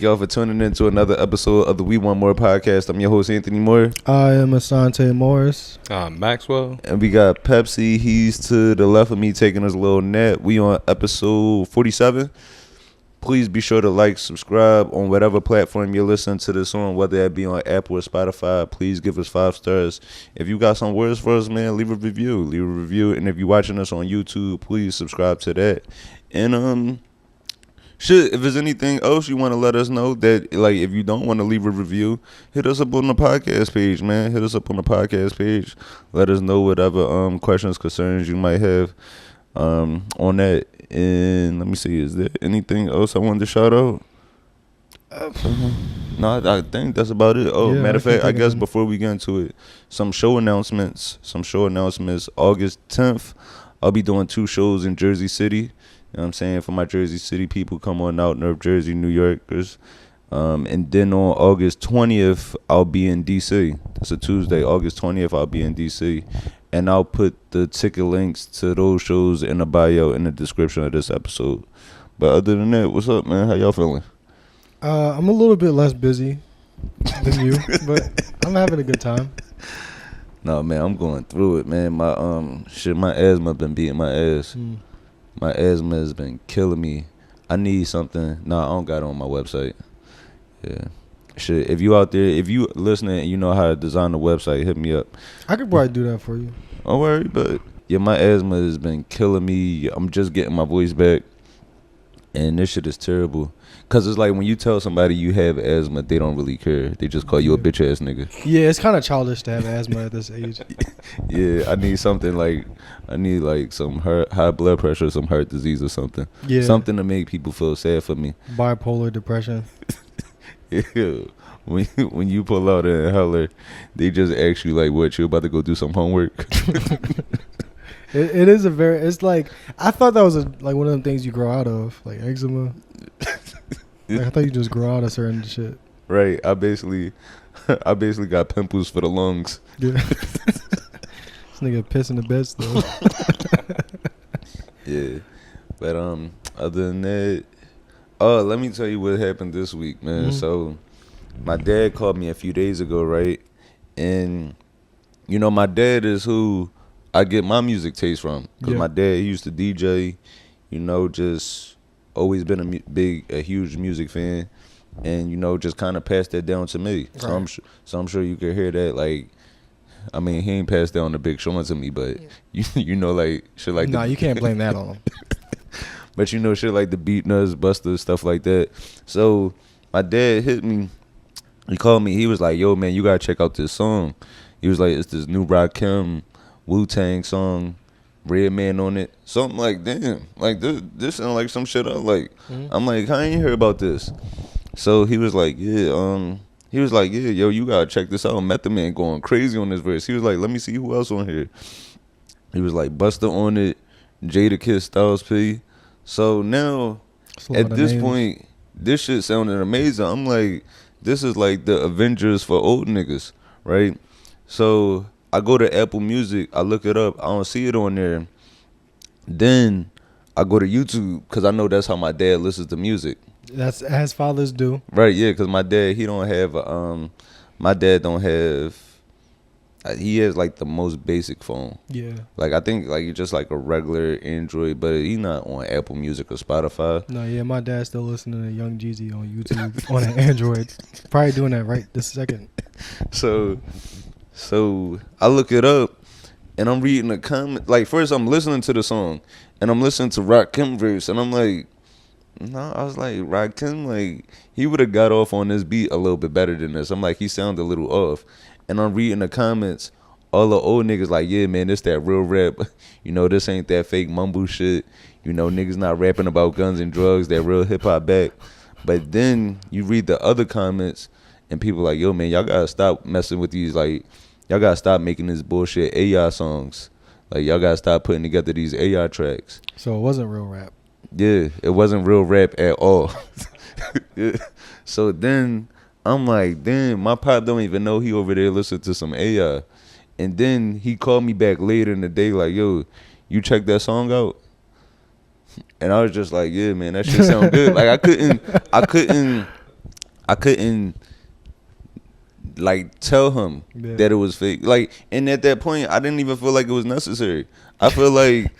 Y'all for tuning in to another episode of the We Want More podcast. I'm your host, Anthony Moore. I am Asante Morris. Maxwell. And we got Pepsi. He's to the left of me taking his little nap. We on episode 47. Please be sure to like, subscribe on whatever platform you're listening to this on, whether that be on Apple or Spotify. Please give us 5 stars. If you got some words for us, man, leave a review. And if you're watching us on YouTube, please subscribe to that. And if there's anything else you want to let us know, that like if you don't want to leave a review, hit us up on the podcast page, man. Hit us up on the podcast page. Let us know whatever questions, concerns you might have on that. And let me see, is there anything else I wanted to shout out? No, I think that's about it. Oh, yeah, matter of fact, I guess before we get into it, some show announcements. August 10th, I'll be doing 2 shows in Jersey City. You know what I'm saying? For my Jersey City people, come on out, North Jersey, New Yorkers. And then on August 20th, I'll be in D.C. That's a Tuesday. August 20th, I'll be in D.C. And I'll put the ticket links to those shows in the bio in the description of this episode. But other than that, what's up, man? How y'all feeling? I'm a little bit less busy than you, but I'm having a good time. No, man, I'm going through it, man. My my asthma been beating my ass. My asthma has been killing me. I need something. I don't got it on my website. Yeah. Shit, if you out there, if you listening and you know how to design a website, hit me up. I could probably do that for you. Don't worry, but yeah, my asthma has been killing me. I'm just getting my voice back. And this shit is terrible. Because it's like when you tell somebody you have asthma, they don't really care. They just call you a bitch ass nigga. Yeah, it's kind of childish to have asthma at this age. Yeah, I need something like, some high blood pressure, some heart disease or something. Yeah. Something to make people feel sad for me. Bipolar depression. Yeah. When you pull out an inhaler, they just ask you like, what, you about to go do some homework? It is it's like, I thought that was like one of them things you grow out of, like eczema. Like, I thought you just grow out of certain shit. Right. I basically got pimples for the lungs. Yeah. This nigga piss in the bed still. Yeah. But other than that, let me tell you what happened this week, man. Mm-hmm. So my dad called me a few days ago, right? And you know, my dad is who I get my music taste from, because my dad, he used to DJ, you know, just always been a huge music fan, and you know, just kind of passed that down to me. Right. So I'm sure you could hear that. Like, I mean, he ain't passed down the Big Sean to me, but you know, like shit like you can't blame that on him. But you know, shit like the Beat Nuts, Buster, stuff like that. So my dad hit me. He called me. He was like, "Yo, man, you gotta check out this song." He was like, "It's this new Rakim Wu-Tang song, Redman on it." So I'm like, damn, like this sound like some shit I like. I'm like, I ain't hear about this. So he was like, yeah, yo, you gotta check this out. Method Man going crazy on this verse. He was like, let me see who else on here. He was like, Buster on it, Jadakiss, Styles P. So now, at this point, this shit sounded amazing. I'm like, this is like the Avengers for old niggas, right? So I go to Apple Music, I look it up, I don't see it on there. Then I go to YouTube, because I know that's how my dad listens to music. That's as fathers do. Right, yeah, because my dad, he don't have, he has like the most basic phone. Yeah. Like, I think like it's just like a regular Android, but he not on Apple Music or Spotify. No, yeah, my dad's still listening to Young Jeezy on YouTube on an Android. Probably doing that right this second. So I look it up, and I'm reading the comment. Like, first I'm listening to the song, and I'm listening to Rakim verse, and I'm like, no, I was like, Rakim, like, he would have got off on this beat a little bit better than this. I'm like, he sounded a little off. And I'm reading the comments, all the old niggas like, yeah, man, this that real rap. You know, this ain't that fake mumble shit. You know, niggas not rapping about guns and drugs, that real hip-hop back. But then you read the other comments, and people like, yo, man, y'all gotta stop messing with these, like, y'all gotta stop making this bullshit AI songs. Like, y'all gotta stop putting together these AI tracks. So it wasn't real rap. Yeah, it wasn't real rap at all. Yeah. So then I'm like, damn, my pop don't even know he over there listening to some AI. And then he called me back later in the day like, yo, you check that song out? And I was just like, yeah, man, that shit sound good. Like, I couldn't I couldn't like tell him that it was fake. Like, and at that point, I didn't even feel like it was necessary. I feel like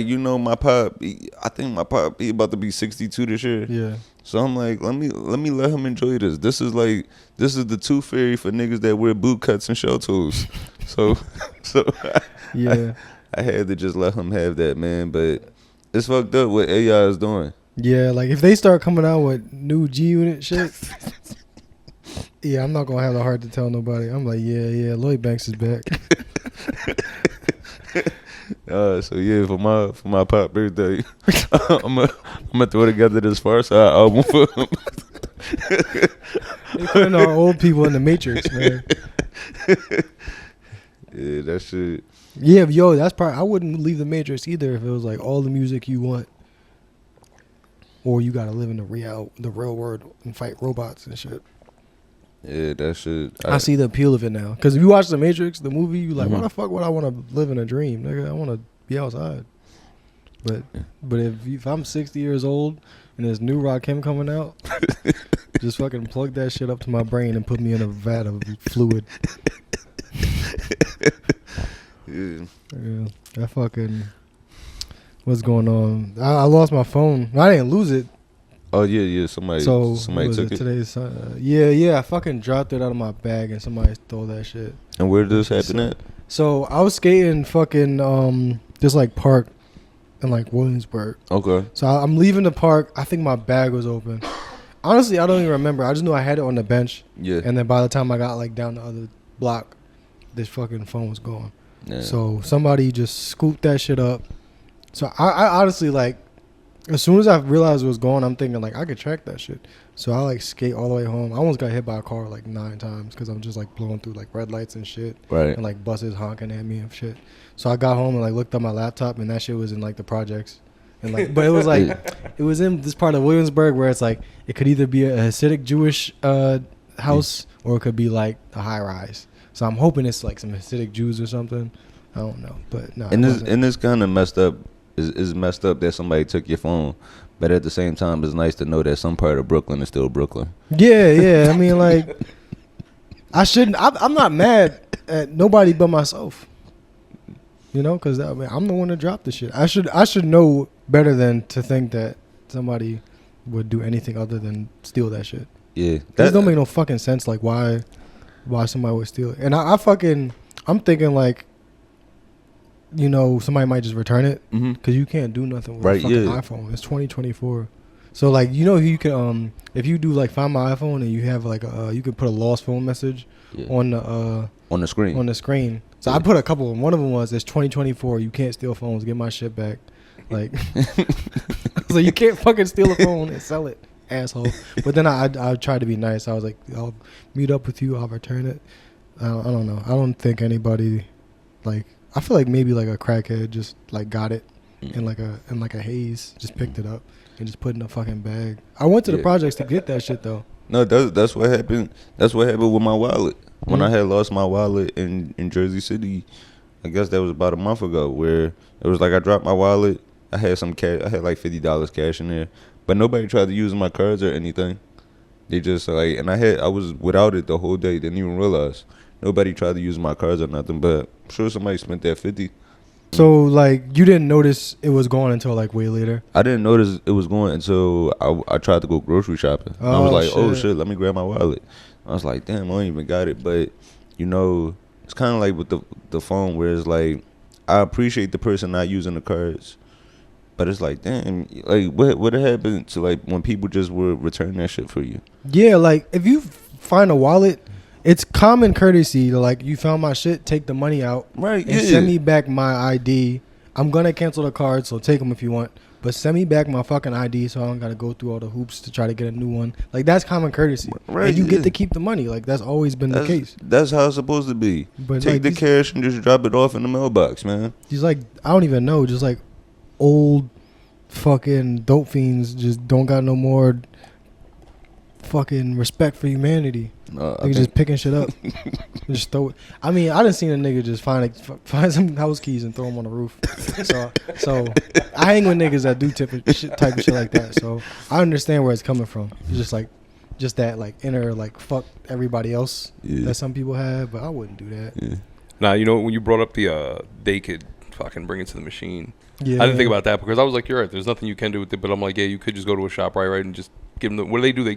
you know, my pop. I think my pop he about to be 62 this year. Yeah. So I'm like, let me let him enjoy this. This is the tooth fairy for niggas that wear boot cuts and shell toes. So yeah, I had to just let him have that, man. But it's fucked up what AI is doing. Yeah, like if they start coming out with new G Unit shit, yeah, I'm not gonna have the heart to tell nobody. I'm like, yeah, Lloyd Banks is back. So yeah, for my pop birthday, I'm gonna throw together this Far Side album for him. They putting our old people in the Matrix, man. Yeah, that shit. Yeah, yo, that's part. I wouldn't leave the Matrix either if it was like all the music you want, or you gotta live in the real world and fight robots and shit. Yeah, that shit. I see the appeal of it now. Because if you watch The Matrix, the movie, you like, why the fuck would I want to live in a dream? Nigga, I want to be outside. But if I'm 60 years old and there's new Rakim coming out, just fucking plug that shit up to my brain and put me in a vat of fluid. Yeah, that fucking... What's going on? I lost my phone. I didn't lose it. Oh yeah. Somebody took it. Today's yeah. I fucking dropped it out of my bag and somebody stole that shit. And where did this happen at? So I was skating fucking this like park in like Williamsburg. Okay. So I'm leaving the park. I think my bag was open. Honestly, I don't even remember. I just knew I had it on the bench. Yeah. And then by the time I got like down the other block, this fucking phone was gone. Yeah. So somebody just scooped that shit up. So I honestly like. As soon as I realized it was gone, I'm thinking, like, I could track that shit. So I, like, skate all the way home. I almost got hit by a car, like, 9 times because I'm just, like, blowing through, like, red lights and shit. Right. And, like, buses honking at me and shit. So I got home and, like, looked at my laptop, and that shit was in, like, the projects. And, like, but it was, like, it was in this part of Williamsburg where it's, like, it could either be a Hasidic Jewish house or it could be, like, a high-rise. So I'm hoping it's, like, some Hasidic Jews or something. I don't know. But, no. And this kind of messed up. It's messed up that somebody took your phone, but at the same time, it's nice to know that some part of Brooklyn is still Brooklyn. Yeah. I mean, like, I'm not mad at nobody but myself. You know, because I mean, I'm the one that dropped the shit. I should know better than to think that somebody would do anything other than steal that shit. Yeah, that don't make no fucking sense. Like, why somebody would steal it? And I'm thinking like. You know, somebody might just return it because you can't do nothing with a fucking iPhone. It's 2024. So, like, you know, you can if you do like Find My iPhone and you have like you could put a lost phone message on the screen. On the screen. So I put a couple. One of them was, "It's 2024. You can't steal phones. Get my shit back." Like, so you can't fucking steal a phone and sell it, asshole. But then I tried to be nice. I was like, "I'll meet up with you. I'll return it." I don't know. I don't think anybody like. I feel like maybe like a crackhead just like got it in like a haze, just picked it up and just put it in a fucking bag. I went to the projects to get that shit though. No, that's what happened. That's what happened with my wallet. When I had lost my wallet in Jersey City, I guess that was about a month ago, where it was like I dropped my wallet. I had some cash. I had like $50 cash in there, but nobody tried to use my cards or anything. They just like, and I was without it the whole day. Didn't even realize. Nobody tried to use my cards or nothing, but I'm sure somebody spent that 50. So, like, you didn't notice it was gone until, like, way later? I didn't notice it was going until I tried to go grocery shopping. I was like, oh, shit, let me grab my wallet. I was like, damn, I ain't even got it. But, you know, it's kind of like with the phone where it's like, I appreciate the person not using the cards. But it's like, damn, like, what happened to, like, when people just would return that shit for you? Yeah, like, if you find a wallet... It's common courtesy to, like, you found my shit, take the money out, right? And send me back my ID. I'm gonna cancel the card, so take them if you want. But send me back my fucking ID, so I don't gotta go through all the hoops to try to get a new one. Like, that's common courtesy, right? And you get to keep the money. Like, that's always been the case. That's how it's supposed to be. But take the cash and just drop it off in the mailbox, man. He's like, I don't even know, just like old fucking dope fiends just don't got no more fucking respect for humanity. They just picking shit up. Just throw it. I mean, I done seen a nigga just find some house keys and throw them on the roof. So I hang with niggas that do type of shit like that. So I understand where it's coming from. It's just like just that like inner like fuck everybody else that some people have, but I wouldn't do that. Yeah. Now, you know, when you brought up the they could fucking bring it to the machine. Yeah. I didn't think about that because I was like, you're right. There's nothing you can do with it, but I'm like, yeah, you could just go to a shop right, and just give them. What do?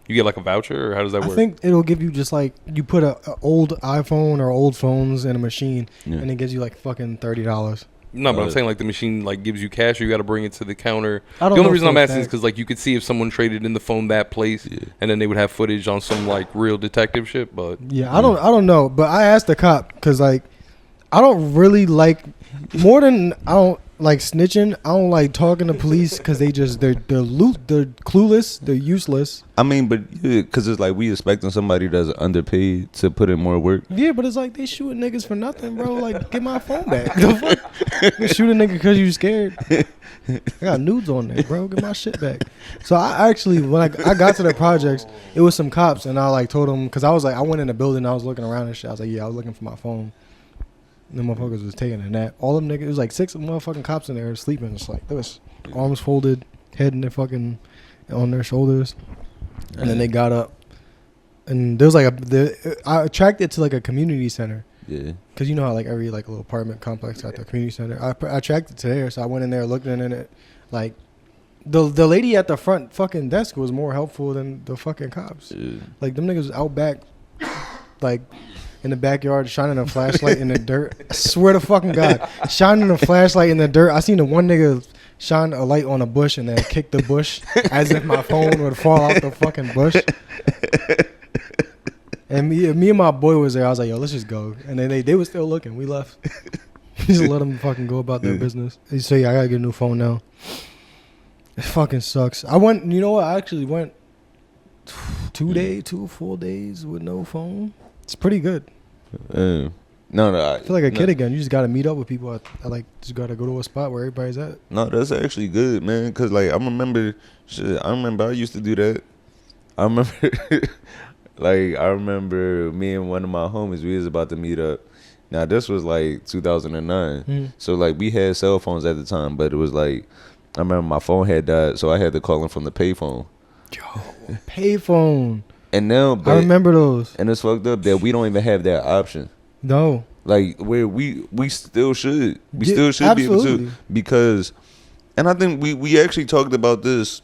You get like a voucher, or how does that work? I think it'll give you just like you put a old iPhone or old phones in a machine, and it gives you like fucking $30. No, but I'm saying like the machine like gives you cash, or you got to bring it to the counter. I don't the only know reason for I'm a asking is fact. because like you could see if someone traded in the phone that place, and then they would have footage on some like real detective shit. But I don't know. But I asked the cop because like I don't really like more than I don't like snitching. I don't like talking to police because they're clueless, they're useless. I mean, but because it's like we expecting somebody that's underpaid to put in more work. Yeah, but it's like they shooting niggas for nothing, bro. Like, get my phone back. The fuck? You shoot a nigga because you scared. I got nudes on there, bro. Get my shit back. So I actually, when I got to the projects, it was some cops, and I like told them because I was like, I went in the building, I was looking around and shit. I was like, yeah, I was looking for my phone. And the motherfuckers was taking a nap. All them niggas, it was like 6 motherfucking cops in there sleeping. It's like, there was arms folded, head in their fucking, on their shoulders. And then they got up. And there was like I attracted to like a community center. Yeah. Because you know how like every like little apartment complex got the community center. I attracted to there. So I went in there, looked in it. Like, the lady at the front fucking desk was more helpful than the fucking cops. Yeah. Like, them niggas was out back, like, in the backyard, shining a flashlight in the dirt. I swear to fucking God, shining a flashlight in the dirt. I seen the one nigga shine a light on a bush and then kick the bush as if my phone would fall out the fucking bush. And me and my boy was there. I was like, yo, let's just go. And then they were still looking. We left. Just let them fucking go about their business. They say, yeah, I gotta get a new phone now. It fucking sucks. I went, you know what? I actually went 2 full days with no phone. It's pretty good. No, I feel like a kid again. You just gotta meet up with people. I like just gotta go to a spot where everybody's at. No, that's actually good, man. Cause like I remember I used to do that. I remember me and one of my homies, we was about to meet up. Now this was like 2009. So like we had cell phones at the time, but it was like I remember my phone had died, so I had to call him from the payphone. Yo, payphone. And now, I remember those. And it's fucked up that we don't even have that option. No. Like where we still should. We still should absolutely be able to, because, and I think we actually talked about this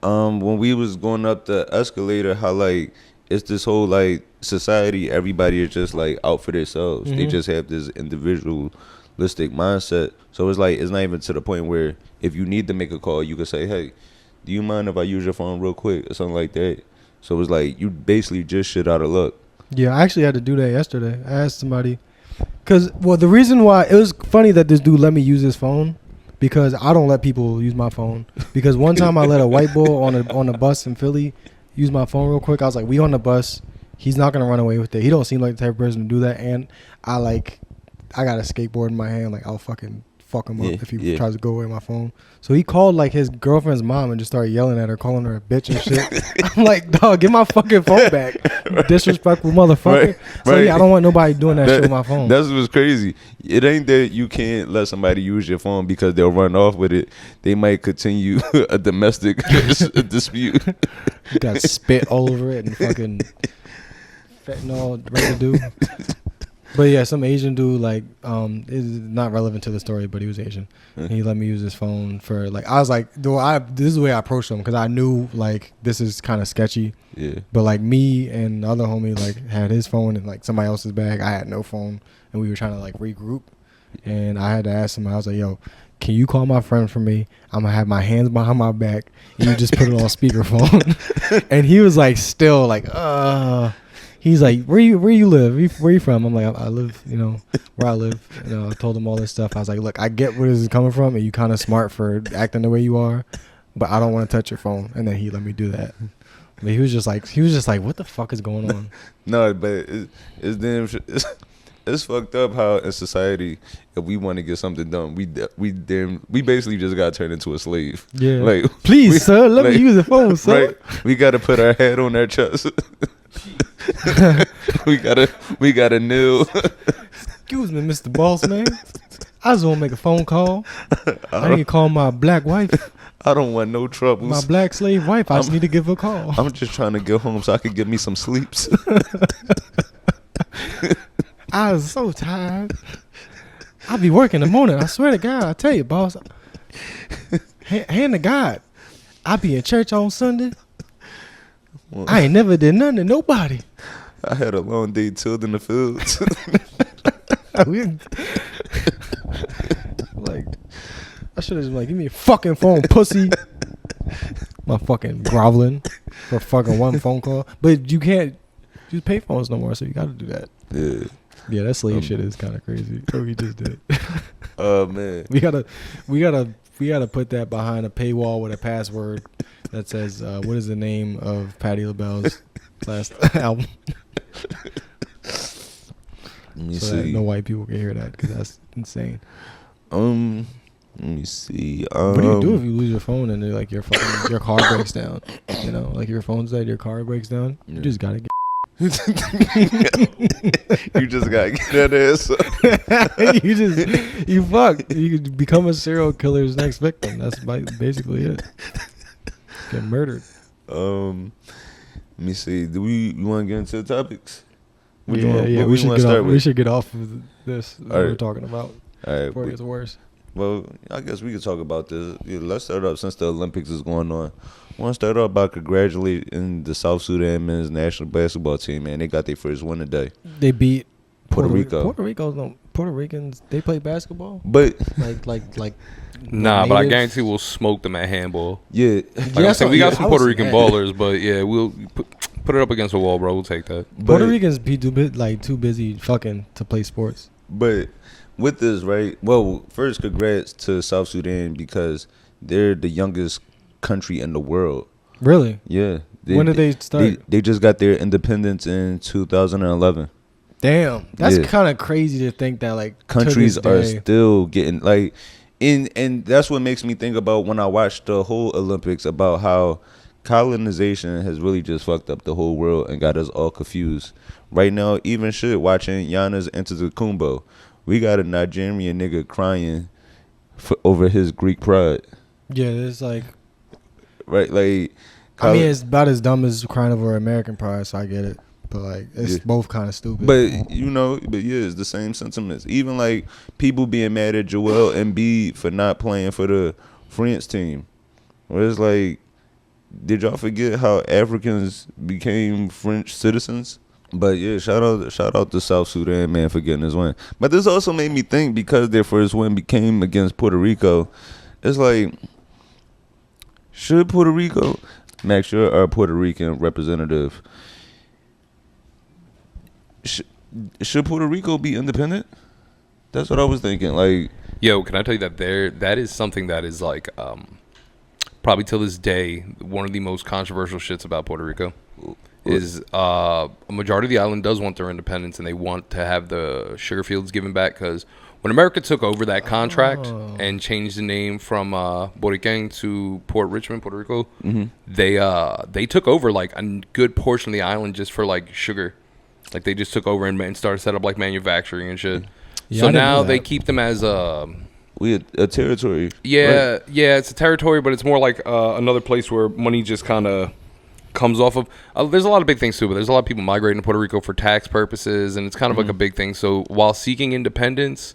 when we was going up the escalator, how like it's this whole like society, everybody is just like out for themselves. They just have this individualistic mindset. So it's like it's not even to the point where if you need to make a call, you can say, hey, do you mind if I use your phone real quick or something like that? So it's like you basically just shit out of luck. Yeah, I actually had to do that yesterday. I asked somebody, the reason why it was funny that this dude let me use his phone, because I don't let people use my phone. Because one time I let a white boy on a bus in Philly use my phone real quick. I was like, we on the bus. He's not gonna run away with it. He don't seem like the type of person to do that. And I got a skateboard in my hand. Like, I'll fucking fuck him up if he tries to go away with my phone. So he called like his girlfriend's mom and just started yelling at her, calling her a bitch and shit. I'm like, dog, get my fucking phone back, you disrespectful motherfucker. Right, So yeah, I don't want nobody doing that shit with my phone. That's what's crazy. It ain't that you can't let somebody use your phone because they'll run off with it. They might continue a domestic dispute. You got spit all over it and fucking fentanyl residue. But yeah, some Asian dude, like, is not relevant to the story, but he was Asian. And he let me use his phone for, like, I was like, this is the way I approached him, because I knew, like, this is kind of sketchy. Yeah. But, like, me and the other homie, like, had his phone in, like, somebody else's bag. I had no phone, and we were trying to, like, regroup. And I had to ask him, I was like, yo, can you call my friend for me? I'm going to have my hands behind my back, and you just put it on speakerphone. And he was, like, still, like, he's like, where you live? Where you from? I'm like, I live, where I live. I told him all this stuff. I was like, look, I get where this is coming from, and you kind of smart for acting the way you are, but I don't want to touch your phone. And then he let me do that. But he was just like, what the fuck is going on? No, but it's damn. It's fucked up how in society, if we want to get something done, we basically just got turned into a slave. Yeah. Like, please, sir, let me use the phone, sir. Right? We got to put our head on our chest. we gotta kneel. Excuse me, Mr. Boss Man. I just want to make a phone call. I need to call my black wife. I don't want no troubles. My black slave wife, I just need to give her a call. I'm just trying to get home so I can get me some sleeps. I was so tired. I be working in the morning. I swear to God, I tell you, boss. Hand to God, I be in church on Sunday. Well, I ain't never did nothing to nobody. I had a long day tilled in the fields. Like, I should have just like, give me a fucking phone, pussy. My fucking groveling for fucking one phone call. But you can't use payphones no more, so you got to do that. Yeah. Yeah, that slave shit is kind of crazy. Oh, he just did. Oh man. We gotta put that behind a paywall with a password that says, "What is the name of Patti LaBelle's last album?" Let me so that see. no white people can hear that because that's insane. Let me see. What do you do if you lose your phone and like your car breaks down? You know, like your phone's dead, your car breaks down. Yeah. You just gotta get. You just gotta get that ass up. you fuck. You could become a serial killer's next victim. That's basically it. Get murdered. Let me see. You want to get into the topics? We should get off of this. What we're talking about. All right. Before it gets worse. Well, I guess we could talk about this. Yeah, let's start off since the Olympics is going on. I want to start off by congratulating the South Sudan men's national basketball team, man. They got their first win today. They beat Puerto Rico. Puerto Ricans, they play basketball? But like Nah, but I guarantee we'll smoke them at handball. yeah. We got some Puerto Rican ballers, but yeah, we'll put it up against the wall, bro. We'll take that. Puerto Ricans be too busy fucking to play sports. But with this, right? Well, first, congrats to South Sudan because they're the youngest country in the world. Really? Yeah. When did they start? They just got their independence in 2011. Damn, that's kind of crazy to think that like countries are still getting like, and that's what makes me think about when I watched the whole Olympics about how colonization has really just fucked up the whole world and got us all confused. Right now, even watching Giannis Antetokounmpo, we got a Nigerian nigga crying over his Greek pride. Yeah, it's like, right, like. I mean, it's about as dumb as crying over American pride, so I get it. But like, it's both kind of stupid. But it's the same sentiments. Even like people being mad at Joel Embiid for not playing for the France team. Where it's like, did y'all forget how Africans became French citizens? But yeah, shout out to South Sudan, man, for getting this win. But this also made me think, because their first win became against Puerto Rico, it's like, should Puerto Rico, Max, you're our Puerto Rican representative, should Puerto Rico be independent? That's what I was thinking. Like, yo, can I tell you that that is something that is like probably till this day one of the most controversial shits about Puerto Rico. Is a majority of the island does want their independence, and they want to have the sugar fields given back, because when America took over that contract and changed the name from Boriquén to Port Richmond, Puerto Rico, they took over like a good portion of the island just for like sugar. Like they just took over and started set up like manufacturing and shit. Yeah, so now they keep them as a territory. Yeah, right? Yeah, it's a territory, but it's more like another place where money just kind of comes off of. There's a lot of big things too, but there's a lot of people migrating to Puerto Rico for tax purposes, and it's kind of like a big thing. So while seeking independence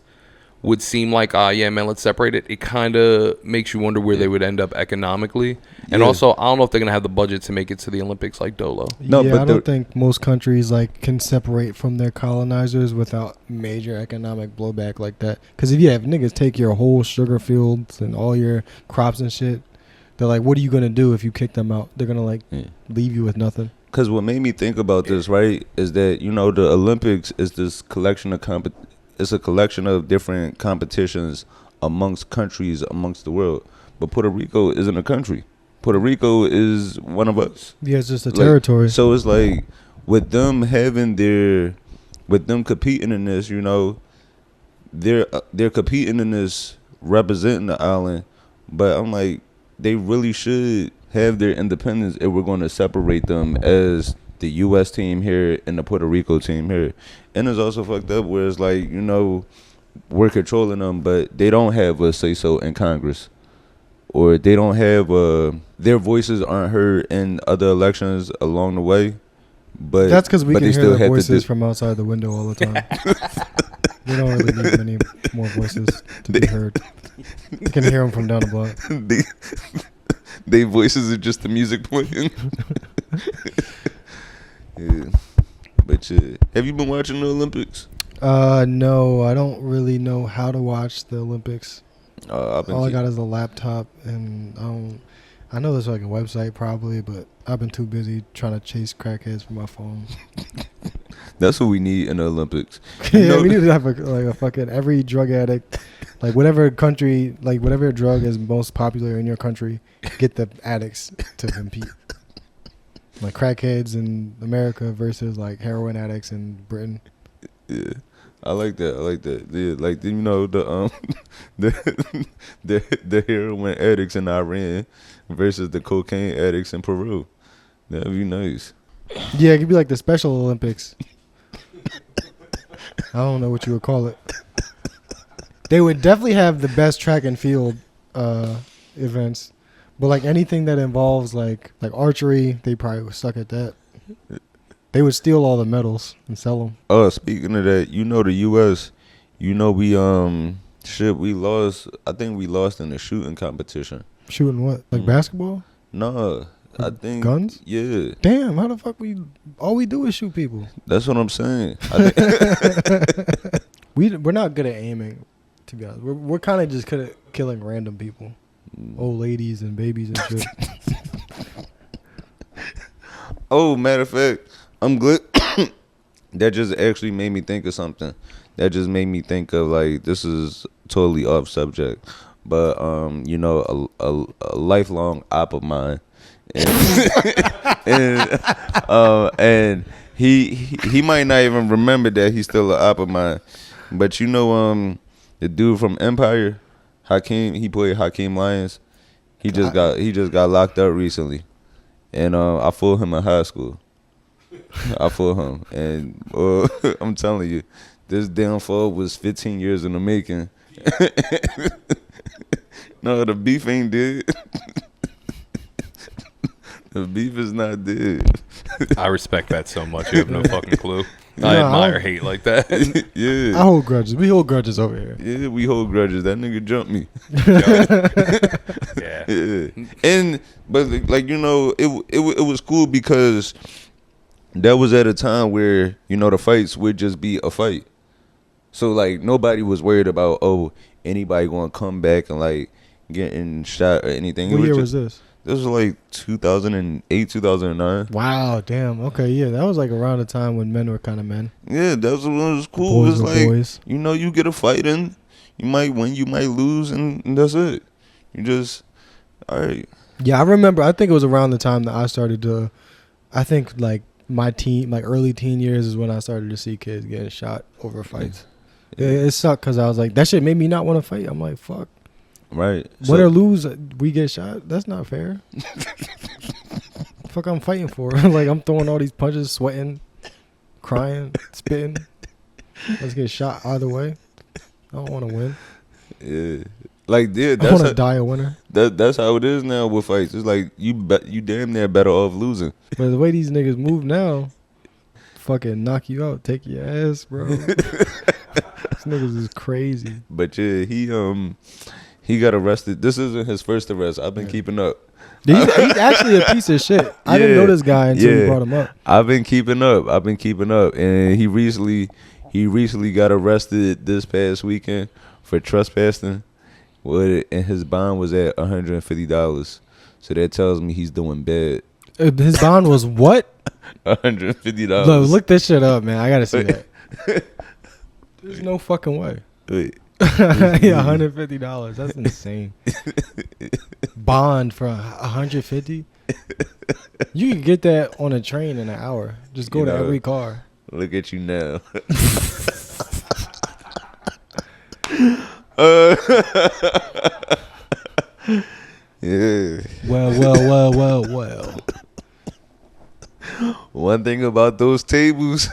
would seem like, yeah, man, let's separate it, it kind of makes you wonder where they would end up economically. And also, I don't know if they're going to have the budget to make it to the Olympics like Dolo. No, yeah, but I don't think most countries like can separate from their colonizers without major economic blowback like that. Because if you have niggas take your whole sugar fields and all your crops and shit, they're like, what are you going to do if you kick them out? They're going to like leave you with nothing. Because what made me think about this, right, is that, the Olympics is this collection of it's a collection of different competitions amongst countries amongst the world. But Puerto Rico isn't a country. Puerto Rico is one of us. Yeah, it's just a territory. So it's like, with them competing in this, they're competing in this, representing the island. But I'm like, they really should have their independence if we're going to separate them as the U.S. team here and the Puerto Rico team here. And it's also fucked up where it's like, we're controlling them, but they don't have a say-so in Congress. or they don't have their voices aren't heard in other elections along the way. But that's because we but can they hear still their have voices to from outside the window all the time. We don't really need many more voices to be heard. You can hear them from down the block. They voices are just the music playing. Yeah. But have you been watching the Olympics? No, I don't really know how to watch the Olympics. All I got is a laptop, and I know there's like a website probably, but I've been too busy trying to chase crackheads from my phone. That's what we need in the Olympics. Yeah, we need to have a fucking every drug addict, like whatever country, like whatever drug is most popular in your country, get the addicts to compete. Like crackheads in America versus like heroin addicts in Britain. Yeah, I like that. Yeah, like the heroin addicts in Iran versus the cocaine addicts in Peru. That'd be nice. Yeah, it could be like the Special Olympics. I don't know what you would call it. They would definitely have the best track and field events, but like anything that involves like archery, they probably would suck at that. They would steal all the medals and sell them. Oh, speaking of that, the U.S., we lost. I think we lost in the shooting competition. Shooting what? Like basketball? No, I think guns. Yeah. Damn, how the fuck all we do is shoot people. That's what I'm saying. We're not good at aiming, to be honest. We're kind of just good at killing random people, old ladies and babies and shit. Oh, matter of fact, I'm glad. That just actually made me think of something. That just made me think of like, this is totally off subject, but a lifelong op of mine, and he might not even remember that he's still an op of mine, but the dude from Empire, Hakeem, he played Hakeem Lyons. He just got locked up recently, and I fought him in high school. I fought him, and I'm telling you, this downfall was 15 years in the making. No, the beef ain't dead. The beef is not dead. I respect that so much. You have no fucking clue. I admire hate like that. Yeah. I hold grudges. We hold grudges over here. Yeah, we hold grudges. That nigga jumped me. Yeah. Yeah. But it was cool because that was at a time where, the fights would just be a fight. So like nobody was worried about anybody going to come back and like getting shot or anything. What year was this? This was like 2008, 2009. Wow, damn. Okay, yeah, that was like around the time when men were kind of men. Yeah, that was what was cool. Boys It was like, boys. You get a fight in, you might win, you might lose, and that's it. You just, all right. Yeah, I remember. I think it was around the time that I started to. I think like my early teen years is when I started to see kids getting shot over fights. Yeah, it sucked because I was like, that shit made me not want to fight. I'm like, fuck. Right. Win or lose, we get shot. That's not fair. Fuck, I'm fighting for. Like I'm throwing all these punches, sweating, crying, spitting. Let's get shot either way. I don't want to win. Yeah. Like, yeah, I want to die a winner. That's how it is now with fights. It's like you damn near better off losing. But the way these niggas move now, fucking knock you out, take your ass, bro. These niggas is crazy. But yeah, he got arrested. This isn't his first arrest. I've been keeping up. He's actually a piece of shit. I didn't know this guy until you brought him up. I've been keeping up, and he recently got arrested this past weekend for trespassing. And his bond was at $150. So that tells me he's doing bad. His bond was what? $150. Look this shit up, man. I gotta see that. There's no fucking way. Wait. Yeah, $150. That's insane. Bond for $150. You can get that on a train in an hour. Just go to every car. Look at you now. Yeah. Well. One thing about those tables,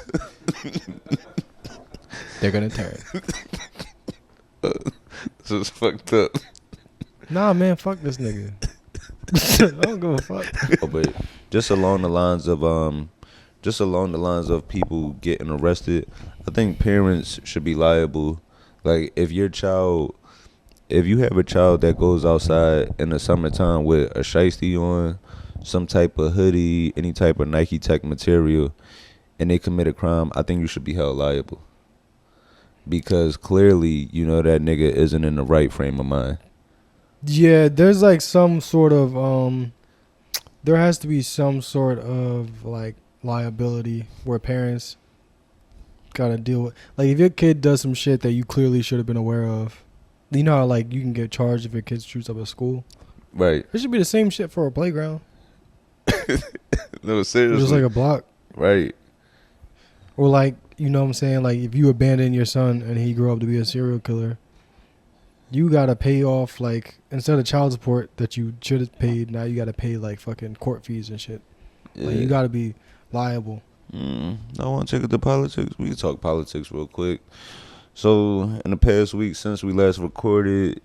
they're gonna turn. this is fucked up. Nah, man, fuck this nigga. I don't give a fuck. Oh, but just along the lines of people getting arrested, I think parents should be liable. Like if you have a child that goes outside in the summertime with a shiesty on, some type of hoodie, any type of Nike Tech material, and they commit a crime, I think you should be held liable. Because clearly, that nigga isn't in the right frame of mind. Yeah, there's like some sort of there has to be some sort of like liability where parents gotta deal with. Like if your kid does some shit that you clearly should have been aware of, you know how like you can get charged if your kid shoots up a school. Right. It should be the same shit for a playground. No, seriously. Just like a block. Right. Or like, you know what I'm saying? Like if you abandon your son and he grew up to be a serial killer, you gotta pay off like instead of child support that you should have paid, now you gotta pay like fucking court fees and shit. Yeah. Like you gotta be liable. I want to take it to politics. We can talk politics real quick. So in the past week since we last recorded,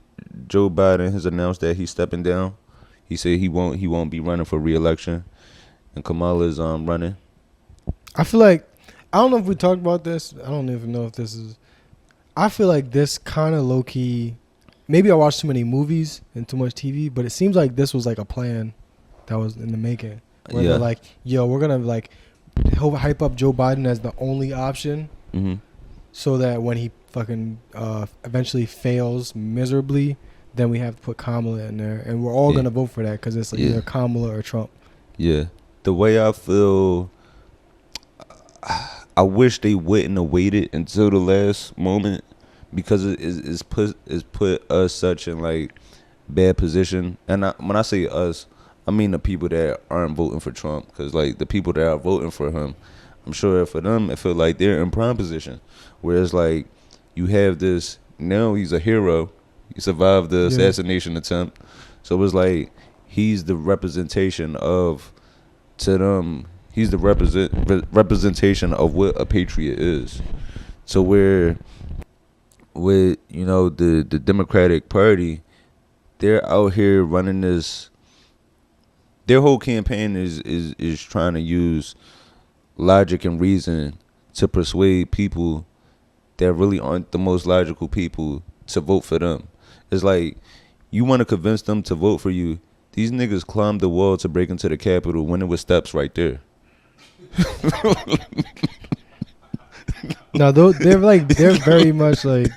Joe Biden has announced that he's stepping down. He said he won't be running for re-election, and Kamala is running. I feel like I don't know if we talked about this. I don't even know if this is. I feel like this kind of low key. Maybe I watched too many movies and too much TV, but it seems like this was like a plan that was in the making. Where they're like, yo, we're gonna like hype up Joe Biden as the only option, so that when he fucking eventually fails miserably, then we have to put Kamala in there, and we're all gonna vote for that because it's like either Kamala or Trump. Yeah, the way I feel, I wish they wouldn't have waited until the last moment, because it's put us such in like bad position. And when I say us, I mean the people that aren't voting for Trump, because like the people that are voting for him, I'm sure for them it feel like they're in prime position. Whereas like you have this, now he's a hero. He survived the assassination attempt. So it's like he's the representation of, to them, he's the representation of what a patriot is. So where with, the Democratic Party, they're out here running this, their whole campaign is trying to use logic and reason to persuade people that really aren't the most logical people to vote for them. It's like, you want to convince them to vote for you. These niggas climbed the wall to break into the Capitol when it was steps right there. No, they're very much like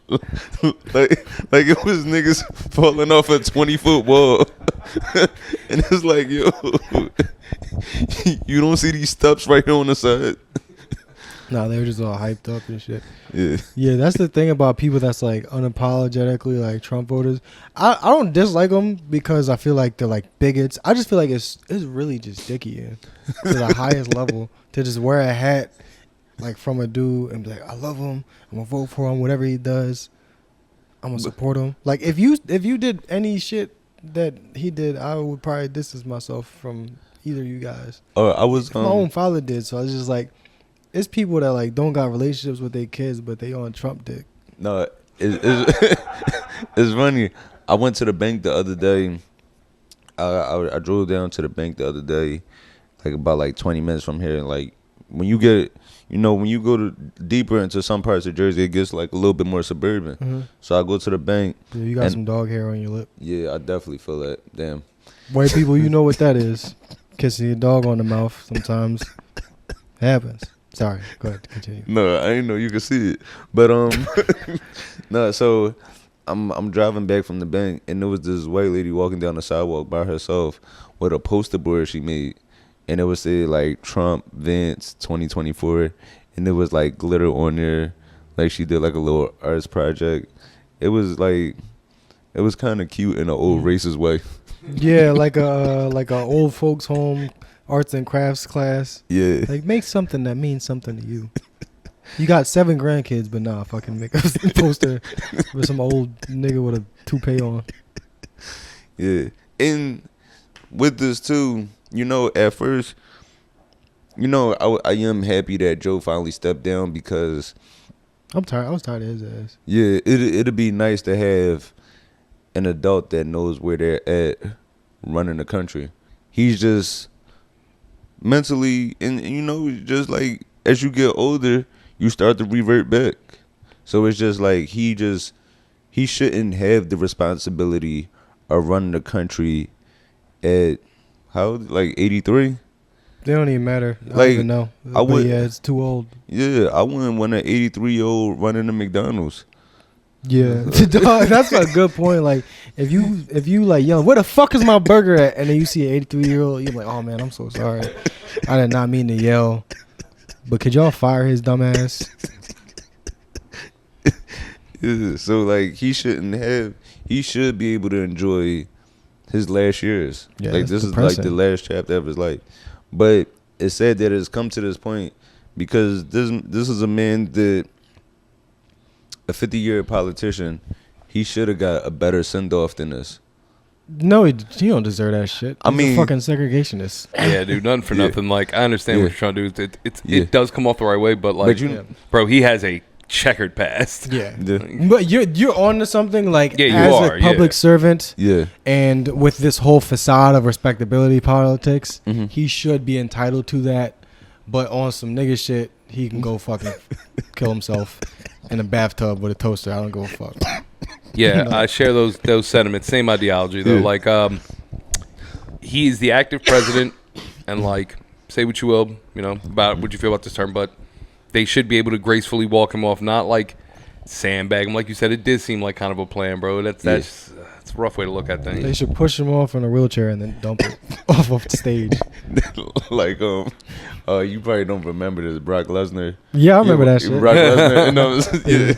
like it was niggas falling off a 20-foot wall. And it's like, yo, you don't see these steps right here on the side? Nah, they were just all hyped up and shit. Yeah, that's the thing about people that's like unapologetically like Trump voters. I don't dislike them because I feel like they're like bigots. I just feel like it's really just dicky to the highest level to just wear a hat like from a dude and be like, I love him, I'm gonna vote for him, whatever he does, I'm gonna support him. Like if you did any shit that he did, I would probably distance myself from either of you guys. I was my own father did, so I was just like, it's people that like don't got relationships with their kids, but they on Trump dick. No, it's funny. I went to the bank the other day. I drove down to the bank the other day, like about like 20 minutes from here. And like when you get, when you go to deeper into some parts of Jersey, it gets like a little bit more suburban. Mm-hmm. So I go to the bank. Yeah, you got some dog hair on your lip. Yeah, I definitely feel that. Damn. White people, you know what that is. Kissing your dog on the mouth sometimes. Happens. Sorry, go ahead, continue. No, I didn't know you could see it. But no, so I'm driving back from the bank, and there was this white lady walking down the sidewalk by herself with a poster board she made, and it would say like Trump Vance 2024, and it was like glitter on there, like she did like a little arts project. It was kind of cute in an old racist way. Yeah, like a old folks home arts and crafts class. Yeah. Like make something that means something to you. You got 7 grandkids, but nah, fucking make a poster with some old nigga with a toupee on. Yeah. And with this too, at first, I am happy that Joe finally stepped down, because I'm tired. I was tired of his ass. Yeah, it'd be nice to have an adult that knows where they're at running the country. He's just mentally, and you know, just like as you get older, you start to revert back. So it's just like he shouldn't have the responsibility of running the country at how like 83. They don't even matter. I Like, don't even know. I would- yeah, it's too old. Yeah, I wouldn't want an 83-year-old running the McDonald's. Yeah, Dog, that's a good point. Like, if you like yelling, "Where the fuck is my burger at?" and then you see an 83-year-old, you're like, "Oh man, I'm so sorry. I did not mean to yell." But could y'all fire his dumb ass? Yeah, so like he should be able to enjoy his last years. Yeah, like that's this depressing. is like the last chapter of his life. But it's sad that it's come to this point because this is a man that a 50-year politician, he should have got a better send off than this. No, he don't deserve that shit. I He's mean- a fucking segregationist. Yeah, dude, nothing for nothing. Like, I understand what you're trying to do. It does come off the right way, but like, But bro, he has a checkered past. Yeah. Yeah. But you're on to something, like, Yeah, you as are, a public servant, Yeah. and with this whole facade of respectability politics, Mhm. he should be entitled to that. But on some nigga shit, he can go fucking kill himself in a bathtub with a toaster. I don't give a fuck. Yeah, I share those sentiments. Same ideology though. Yeah. Like, he is the active president, and like, say what you will, you know, about what you feel about this term, but they should be able to gracefully walk him off, not like sandbag him. Like you said, it did seem like kind of a plan, bro. That's a rough way to look at things. They should push him off in a wheelchair and then dump it off of the stage. Like you probably don't remember this. Brock Lesnar. Yeah, I remember that shit. Brock Lesnar. No, yeah.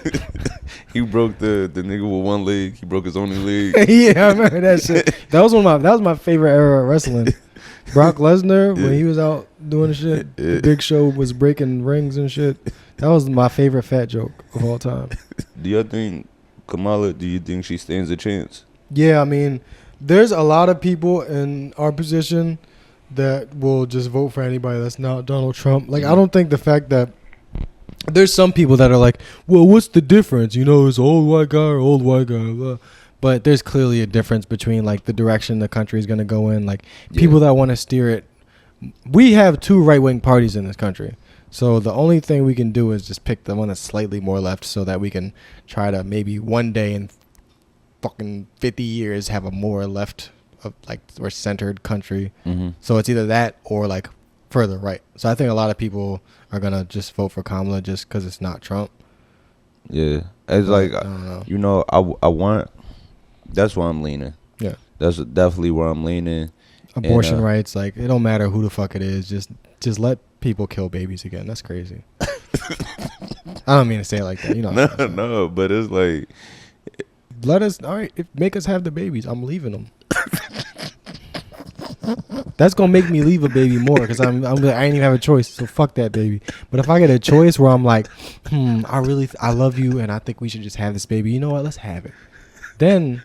He broke the nigga with one leg. He broke his only leg. Yeah, I remember that shit. That was my favorite era of wrestling. Brock Lesnar, when he was out doing shit, the Big Show was breaking rings and shit. That was my favorite fat joke of all time. Do you think Kamala? Do you think she stands a chance? Yeah, I mean, there's a lot of people in our position that will just vote for anybody that's not Donald Trump. Like, I don't think the fact that there's some people that are like, well, what's the difference? You know, it's old white guy or old white guy. Blah. But there's clearly a difference between like the direction the country is going to go in. Like people that want to steer it. We have two right-wing parties in this country. So the only thing we can do is just pick the one that's slightly more left so that we can try to maybe one day in fucking 50 years have a more left of like or centered country. Mm-hmm. So it's either that or like further right. So I think a lot of people are going to just vote for Kamala just because it's not Trump. Yeah, it's like I don't know. you know, I want. That's where I'm leaning. Yeah. That's definitely where I'm leaning. Abortion And, rights, like it don't matter who the fuck it is, just let people kill babies again. That's crazy. I don't mean to say it like that, you know. No, but it's like Let us, all right, make us have the babies. I'm leaving them. That's gonna make me leave a baby more because I'm like, I ain't even have a choice. So fuck that baby. But if I get a choice where I'm like, I love you and I think we should just have this baby. You know what? Let's have it. Then,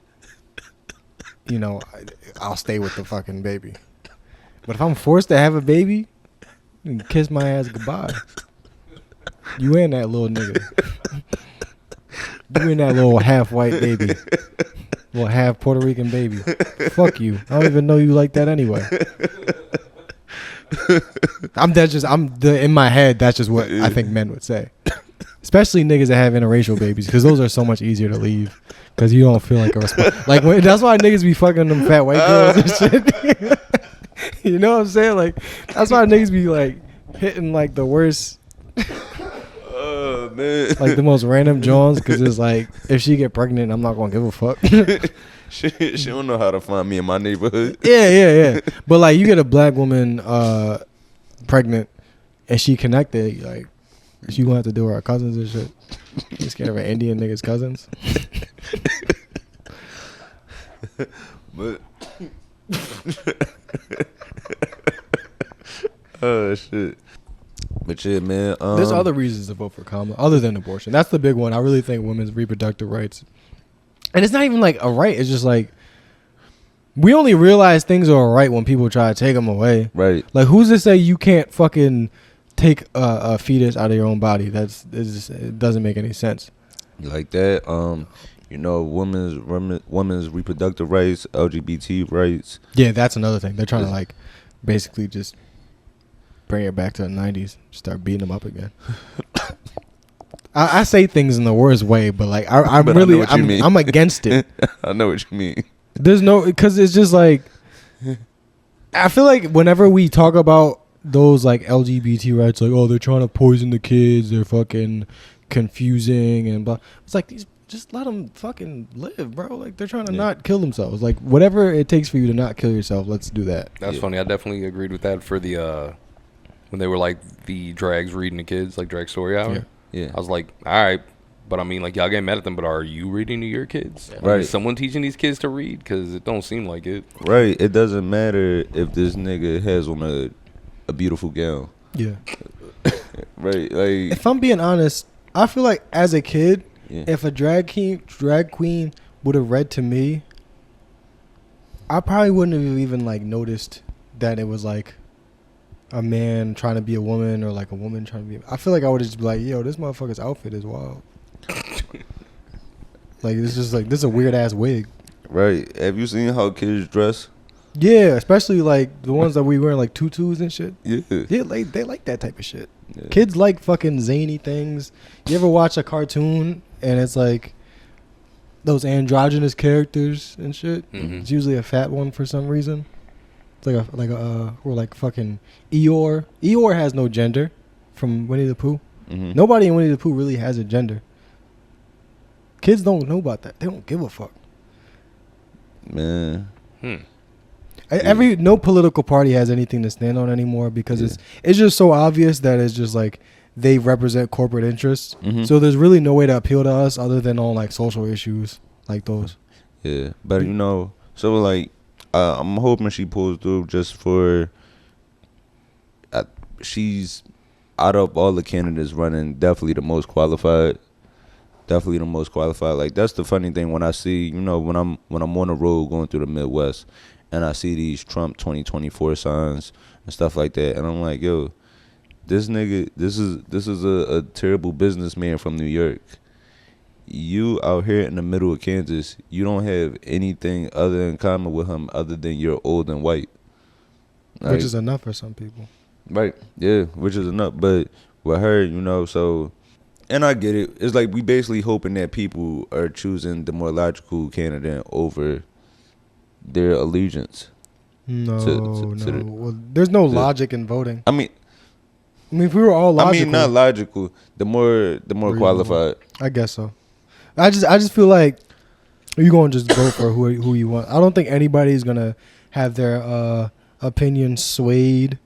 you know, I'll stay with the fucking baby. But if I'm forced to have a baby, you can kiss my ass goodbye. You ain't that little nigga. You ain't that little half white baby. Little half Puerto Rican baby. Fuck you. I don't even know you like that anyway. In my head, that's just what I think men would say. Especially niggas that have interracial babies, because those are so much easier to leave. Because you don't feel like a that's why niggas be fucking them fat white girls and shit. You know what I'm saying? Like, that's why niggas be like hitting like the worst, oh man, like the most random Johns. Because it's like, if she get pregnant, I'm not gonna give a fuck. she don't know how to find me in my neighborhood. Yeah. But like, you get a black woman pregnant and she connected, like, she gonna have to deal with her cousins and shit. You scared of an Indian nigga's cousins? But oh shit. But yeah, man. There's other reasons to vote for Kamala other than abortion. That's the big one. I really think women's reproductive rights, and it's not even like a right. It's just like we only realize things are a right when people try to take them away. Right. Like, who's to say you can't fucking take a fetus out of your own body? It doesn't make any sense. Like that. women's reproductive rights, LGBT rights. Yeah, that's another thing. They're trying to like basically just bring it back to the 90s, start beating them up again. I say things in the worst way, but like I'm against it. I know what you mean. There's no, because it's just like, I feel like whenever we talk about those like LGBT rights, like, oh, they're trying to poison the kids, they're fucking confusing and blah. It's like, just let them fucking live, bro. Like, they're trying to not kill themselves. Like, whatever it takes for you to not kill yourself, let's do that. That's funny. I definitely agreed with that for the when they were like the drags reading the kids, like drag story hour. Yeah. I was like, all right, but I mean, like, y'all get mad at them, but are you reading to your kids? Yeah. Right. Is someone teaching these kids to read? Because it don't seem like it. Right. It doesn't matter if this nigga has on a beautiful gown. Yeah. Right. Like, if I'm being honest, I feel like as a kid, if a drag queen would have read to me, I probably wouldn't have even like noticed that it was like a man trying to be a woman or like a woman trying to be. I feel like I would just be like, yo, this motherfucker's outfit is wild. Like, it's just like, this is a weird ass wig. Right. Have you seen how kids dress? Yeah, especially like the ones that we wearing like tutus and shit. Yeah. Yeah, like, they like that type of shit. Yeah. Kids like fucking zany things. You ever watch a cartoon and it's like those androgynous characters and shit? Mm-hmm. It's usually a fat one for some reason. It's or like fucking Eeyore. Eeyore has no gender from Winnie the Pooh. Mm-hmm. Nobody in Winnie the Pooh really has a gender. Kids don't know about that. They don't give a fuck. Man. No political party has anything to stand on anymore because it's just so obvious that it's just like they represent corporate interests. Mm-hmm. So there's really no way to appeal to us other than on like social issues like those. Yeah, but so like I'm hoping she pulls through just for. She's out of all the candidates running, definitely the most qualified. Like, that's the funny thing when I see, when I'm on the road going through the Midwest and I see these Trump 2024 signs and stuff like that, and I'm like, yo, this nigga, this is a terrible businessman from New York. You out here in the middle of Kansas, you don't have anything other in common with him other than you're old and white. Like, which is enough for some people. Right, yeah, which is enough. But with her, so, and I get it. It's like we basically hoping that people are choosing the more logical candidate over their allegiance. No. Well, there's no logic in voting. I mean, if we were all logical. Not logical. The more qualified. I guess so. I just feel like you're going to just vote for who you want. I don't think anybody's going to have their opinion swayed.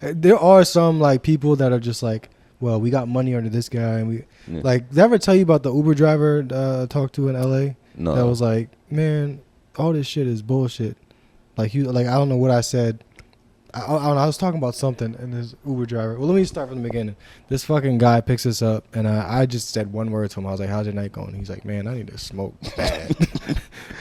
There are some like people that are just like, well, we got money under this guy, and we like. Did I ever tell you about the Uber driver I talked to in LA? No. That was like, man, all this shit is bullshit. Like I don't know what I said. I was talking about something, and this Uber driver. Well, let me start from the beginning. This fucking guy picks us up, and I just said one word to him. I was like, "How's your night going?" He's like, "Man, I need to smoke bad."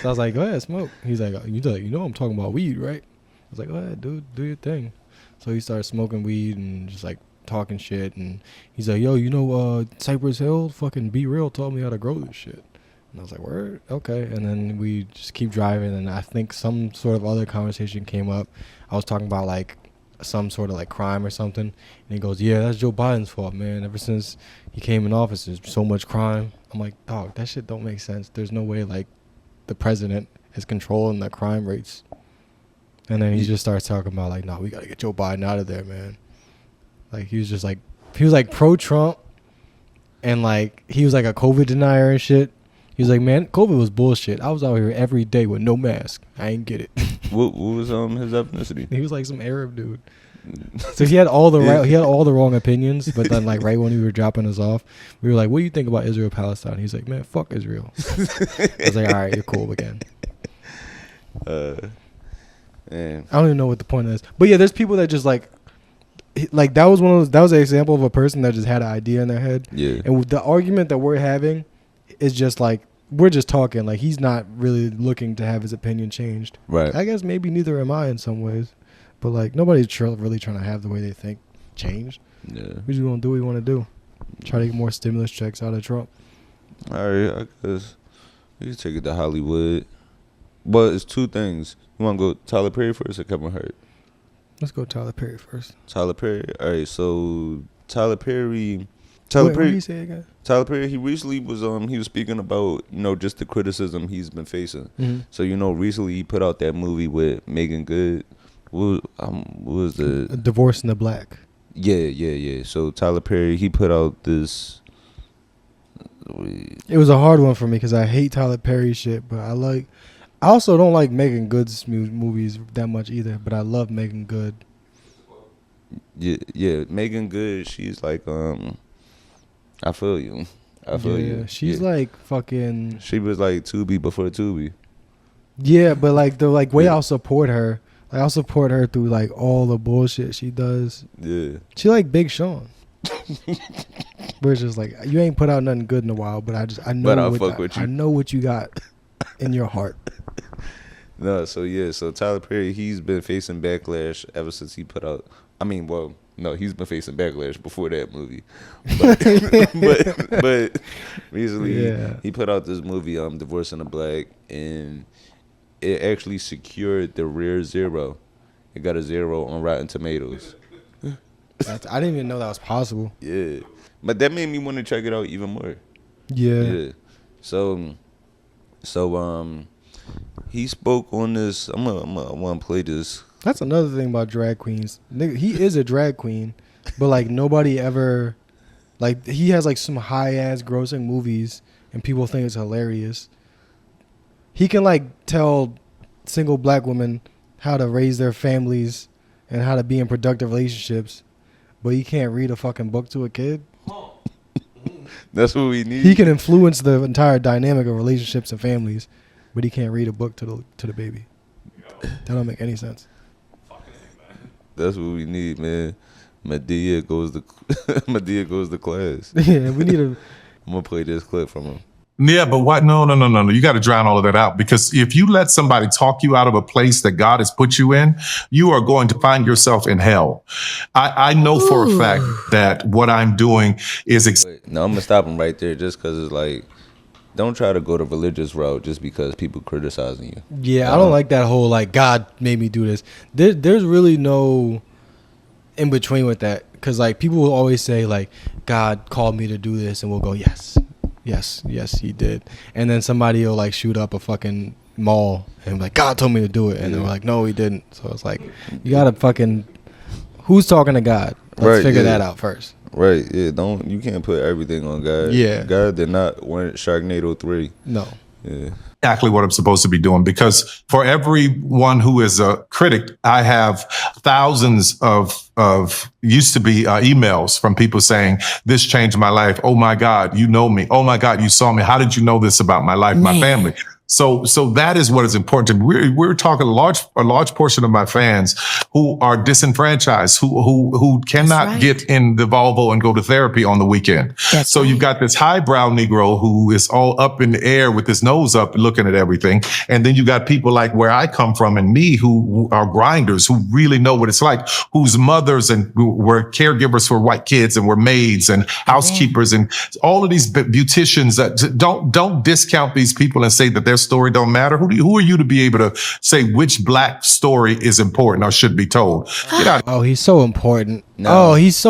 So I was like, "Go ahead, smoke." He's like, I'm talking about weed, right?" I was like, "Go ahead, dude, do your thing." So he started smoking weed and just like talking shit, and he's like, "Yo, Cypress Hill, fucking Be Real told me how to grow this shit." And I was like, word? Okay. And then we just keep driving, and I think some sort of other conversation came up. I was talking about like some sort of like crime or something, and he goes, "Yeah, that's Joe Biden's fault, man. Ever since he came in office, there's so much crime." I'm like, dog, that shit don't make sense. There's no way like the president is controlling the crime rates. And then he just starts talking about like, "No, we gotta get Joe Biden out of there, man." Like he was like pro-Trump, and like he was like a COVID denier and shit. He was like, "Man, COVID was bullshit. I was out here every day with no mask. I ain't get it." What was his ethnicity? He was like some Arab dude. So he had all the wrong opinions, but then like right when we were dropping us off, we were like, "What do you think about Israel Palestine?" He's like, "Man, fuck Israel." I was like, "All right, you're cool again." Man. I don't even know what the point is, but yeah, there's people that just like that was an example of a person that just had an idea in their head. Yeah. And the argument that we're having is just like, we're just talking. Like, he's not really looking to have his opinion changed. Right. I guess maybe neither am I in some ways, but like nobody's really trying to have the way they think changed. Yeah. We just gonna do what we want to do. Try to get more stimulus checks out of Trump. All right, I guess. You can take it to Hollywood. But it's two things. You want to go Tyler Perry first or Kevin Hart? Let's go Tyler Perry first. Tyler Perry. All right, so Tyler Perry. What did he say again? Tyler Perry. He recently was he was speaking about just the criticism he's been facing. Mm-hmm. So recently he put out that movie with Megan Good. What was the Divorce in the Black? Yeah. So Tyler Perry, he put out this. It was a hard one for me because I hate Tyler Perry shit, but I also don't like Megan Good's movies that much either. But I love Megan Good. Yeah. Megan Good. She's like I feel you. Yeah, she's like fucking. She was like Tubi before Tubi. Yeah, but like the way I'll support her. Like I'll support her through like all the bullshit she does. Yeah. She like Big Sean. We're just like, you ain't put out nothing good in a while, but I know. But I'll fuck with you. I know what you got in your heart. No, so Tyler Perry, he's been facing backlash ever since he put out. No, he's been facing backlash before that movie, but recently he put out this movie, Divorce in the Black, and it actually secured the rare 0. It got a 0 on Rotten Tomatoes. I didn't even know that was possible. Yeah, but that made me want to check it out even more. Yeah. So he spoke on this. I want to play this. That's another thing about drag queens. Nigga, he is a drag queen, but like nobody ever, like he has like some high ass grossing movies, and people think it's hilarious. He can like tell single black women how to raise their families and how to be in productive relationships, but he can't read a fucking book to a kid. That's what we need. He can influence the entire dynamic of relationships and families, but he can't read a book to the baby. That don't make any sense. That's what we need, man. Madea goes to class. Yeah, we need a. I'm gonna play this clip from him. Yeah, but what? No. You got to drown all of that out, because if you let somebody talk you out of a place that God has put you in, you are going to find yourself in hell. I know for a fact that what I'm doing is. No, I'm gonna stop him right there, just because it's like, don't try to go the religious route just because people criticizing you. Yeah, I don't like that whole like God made me do this. There's really no in between with that, because like people will always say like God called me to do this, and we'll go yes, he did, and then somebody will like shoot up a fucking mall and like God told me to do it, and then we're like no, he didn't. So it's like you gotta fucking who's talking to God? Let's figure that out first. Right, yeah. You can't put everything on God. Yeah. God did not want Sharknado 3. No. Yeah. Exactly what I'm supposed to be doing, because for everyone who is a critic, I have thousands of used to be emails from people saying, this changed my life. Oh my God, you know me. Oh my God, you saw me. How did you know this about my life, my family? So that is what is important to me. We're talking a large portion of my fans who are disenfranchised, who cannot get in the Volvo and go to therapy on the weekend. So you've got this highbrow Negro who is all up in the air with his nose up looking at everything. And then you got people like where I come from and me who are grinders, who really know what it's like, whose mothers and were caregivers for white kids and were maids and housekeepers and all of these beauticians. That don't discount these people and say that their story don't matter. Who are you to be able to say which black story is important or should be told? Get out. Oh, he's so important. No. Oh, he's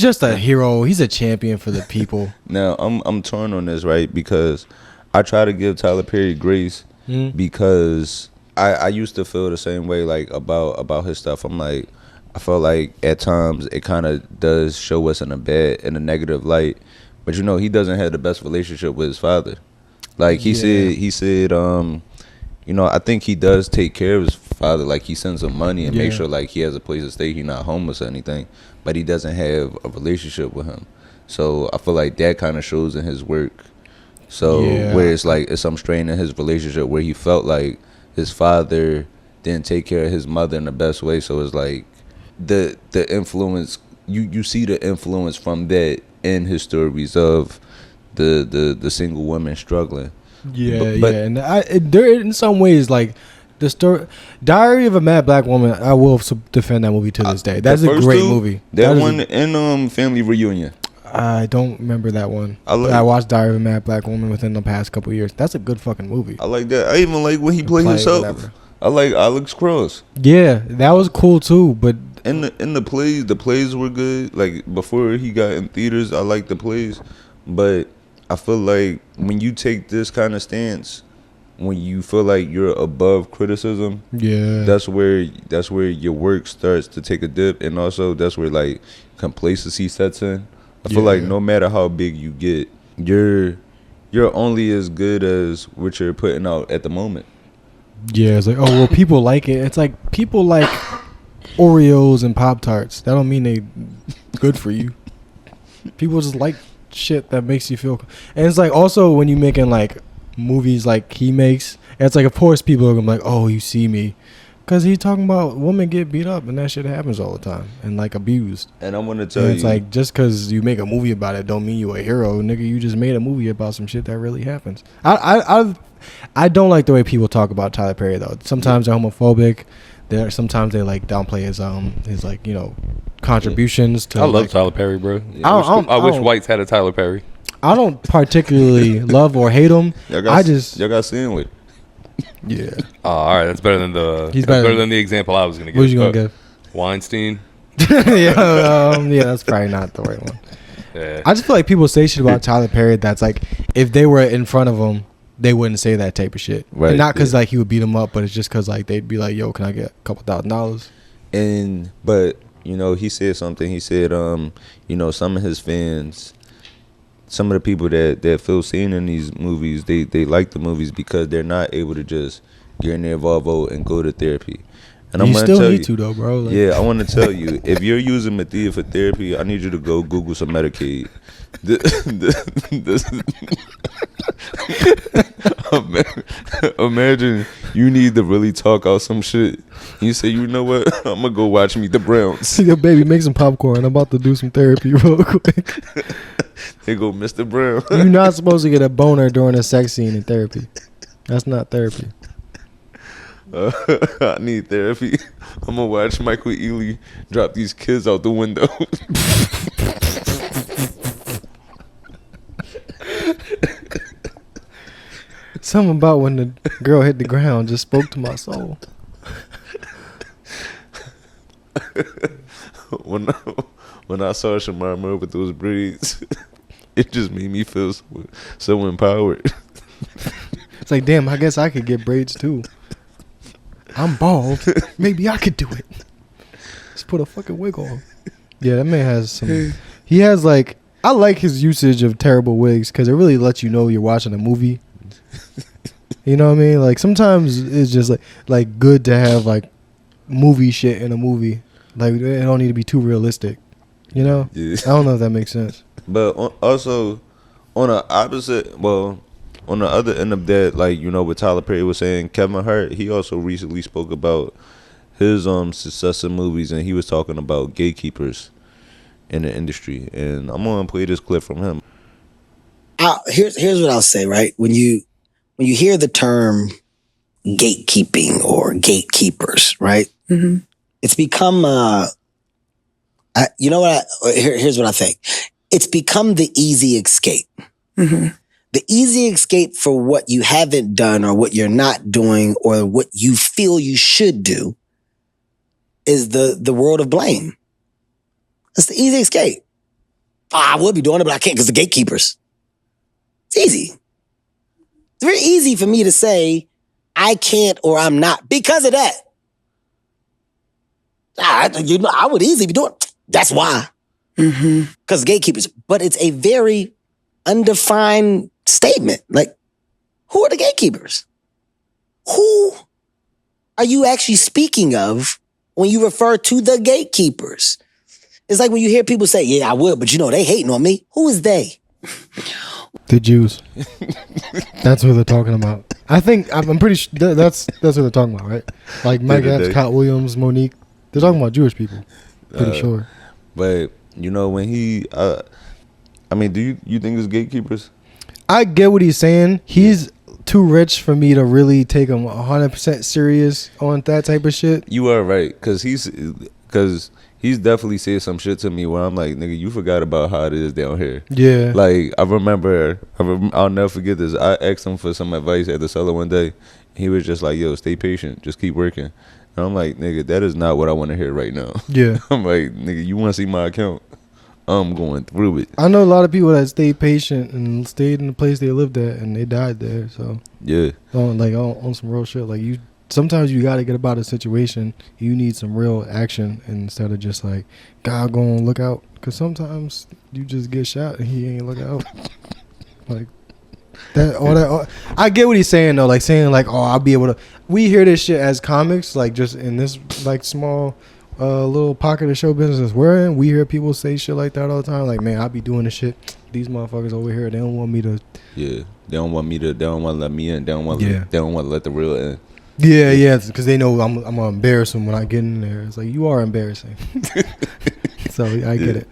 just a hero. He's a champion for the people. Now I'm torn on this, right? Because I try to give Tyler Perry grace because I used to feel the same way like about his stuff. I'm like, I felt like at times it kind of does show us in a negative light, but he doesn't have the best relationship with his father. Like he said, I think he does take care of his father. Like he sends him money and make sure like he has a place to stay. He's not homeless or anything, but he doesn't have a relationship with him. So I feel like that kind of shows in his work. So where it's like it's some strain in his relationship where he felt like his father didn't take care of his mother in the best way. So it's like the influence you see the influence from that in his stories of the single woman struggling. And there in some ways like the story Diary of a Mad Black Woman, I will defend that movie to this day. That's a great movie. That one and Family Reunion. I don't remember that one. I I watched Diary of a Mad Black Woman within the past couple of years. That's a good fucking movie. I like that. I even like when he played himself. Whatever. I like Alex Cross. Yeah, that was cool too. But In the plays were good. Like before he got in theaters, I liked the plays. But I feel like when you take this kind of stance, when you feel like you're above criticism, yeah, that's where your work starts to take a dip, and also that's where like complacency sets in. I feel like no matter how big you get, you're only as good as what you're putting out at the moment. Yeah, it's like, oh well, people like it. It's like people like Oreos and Pop-Tarts. That don't mean they good for you. People just like shit that makes you feel. And it's like also when you making like movies like he makes, it's like of course people are gonna be like, oh, you see me, because he's talking about women get beat up and that shit happens all the time and like abused. And I want to tell you, it's like just because you make a movie about it don't mean you a hero, nigga. You just made a movie about some shit that really happens. I don't like the way people talk about Tyler Perry though. Sometimes they're homophobic. Sometimes they like downplay his like, you know, contributions to. I love like, Tyler Perry, bro. I wish whites had a Tyler Perry. I don't particularly love or hate him. y'all got Sandler. Yeah. All right, that's better than the. He's better than the example I was gonna give. What you gonna give? Weinstein. Yeah, that's probably not the right one. Yeah. I just feel like people say shit about Tyler Perry that's like, if they were in front of him, they wouldn't say that type of shit. Right. And not because like he would beat them up, but it's just because like they'd be like, yo, can I get a couple $1,000? But you know, he said something. He said, you know, some of his fans, some of the people that feel seen in these movies, they like the movies because they're not able to just get in their Volvo and go to therapy. And I'm gonna still tell need you, to though, bro. Like, yeah, I want to tell you, if you're using Medea for therapy, I need you to go Google some Medicaid. Imagine you need to really talk out some shit. You say, you know what? I'm gonna go watch Meet the Browns. yo, baby, make some popcorn. I'm about to do some therapy real quick. They go, Mr. Brown. You're not supposed to get a boner during a sex scene in therapy. That's not therapy. I need therapy. I'm gonna watch Michael Ealy drop these kids out the window. Something about when the girl hit the ground just spoke to my soul. when I saw Shamar Moore with those braids, it just made me feel so empowered. It's like, damn, I guess I could get braids too. I'm bald. Maybe I could do it. Just put a fucking wig on. Yeah, that man has some. He has like, I like his usage of terrible wigs because it really lets you know you're watching a movie. You know what I mean? Like sometimes it's just like good to have like movie shit in a movie. Like it don't need to be too realistic. You know? Yeah. I don't know if that makes sense. But also on the opposite, well, on the other end of that, like, you know what Tyler Perry was saying, Kevin Hart, he also recently spoke about his success in movies, and he was talking about gatekeepers in the industry. And I'm gonna play this clip from him. Here's what I'll say, right? When you hear the term gatekeeping or gatekeepers, right? Mm-hmm. It's become you know what? Here's what I think. It's become the easy escape. Mm-hmm. The easy escape for what you haven't done or what you're not doing or what you feel you should do is the world of blame. That's the easy escape. I would be doing it, but I can't because the gatekeepers. It's easy. It's very easy for me to say I can't or I'm not because of that. I would easily be doing it. That's why. Because gatekeepers. But it's a very undefined statement. Like, who are the gatekeepers? Who are you actually speaking of when you refer to the gatekeepers? It's like when you hear people say, yeah, I would, but you know, they hating on me. Who is they? The Jews. That's what they're talking about. I'm pretty sure that's what they're talking about, right? Like Mike Epps, Cat Williams, Monique. They're talking about Jewish people. Pretty sure. But you know when he, I mean, do you think it's gatekeepers? I get what he's saying. He's too rich for me to really take him 100% serious on that type of shit. You are right, because he he's definitely said some shit to me where I'm like, nigga, you forgot about how it is down here. Yeah. Like, I remember, I'll never forget this. I asked him for some advice at the cellar one day. He was just like, yo, stay patient. Just keep working. And I'm like, nigga, that is not what I want to hear right now. Yeah. I'm like, nigga, you want to see my account? I'm going through it. I know a lot of people that stayed patient and stayed in the place they lived at and they died there. So Yeah. on some real shit. Like sometimes you got to get about a situation. You need some real action instead of just like, God, go and look out. Because sometimes you just get shot and he ain't look out. Like that. I get what he's saying though. Like saying like, oh, I'll be able to. We hear this shit as comics, like just in this like small. Little pocket of show business we're in. We hear people say shit like that all the time. Like, man, I be doing this shit. These motherfuckers over here, they don't want me to. Yeah, they don't want to let me in. They don't want to let the real in. Yeah, because they know I'm gonna embarrass them when I get in there. It's like, you are embarrassing. So I get it.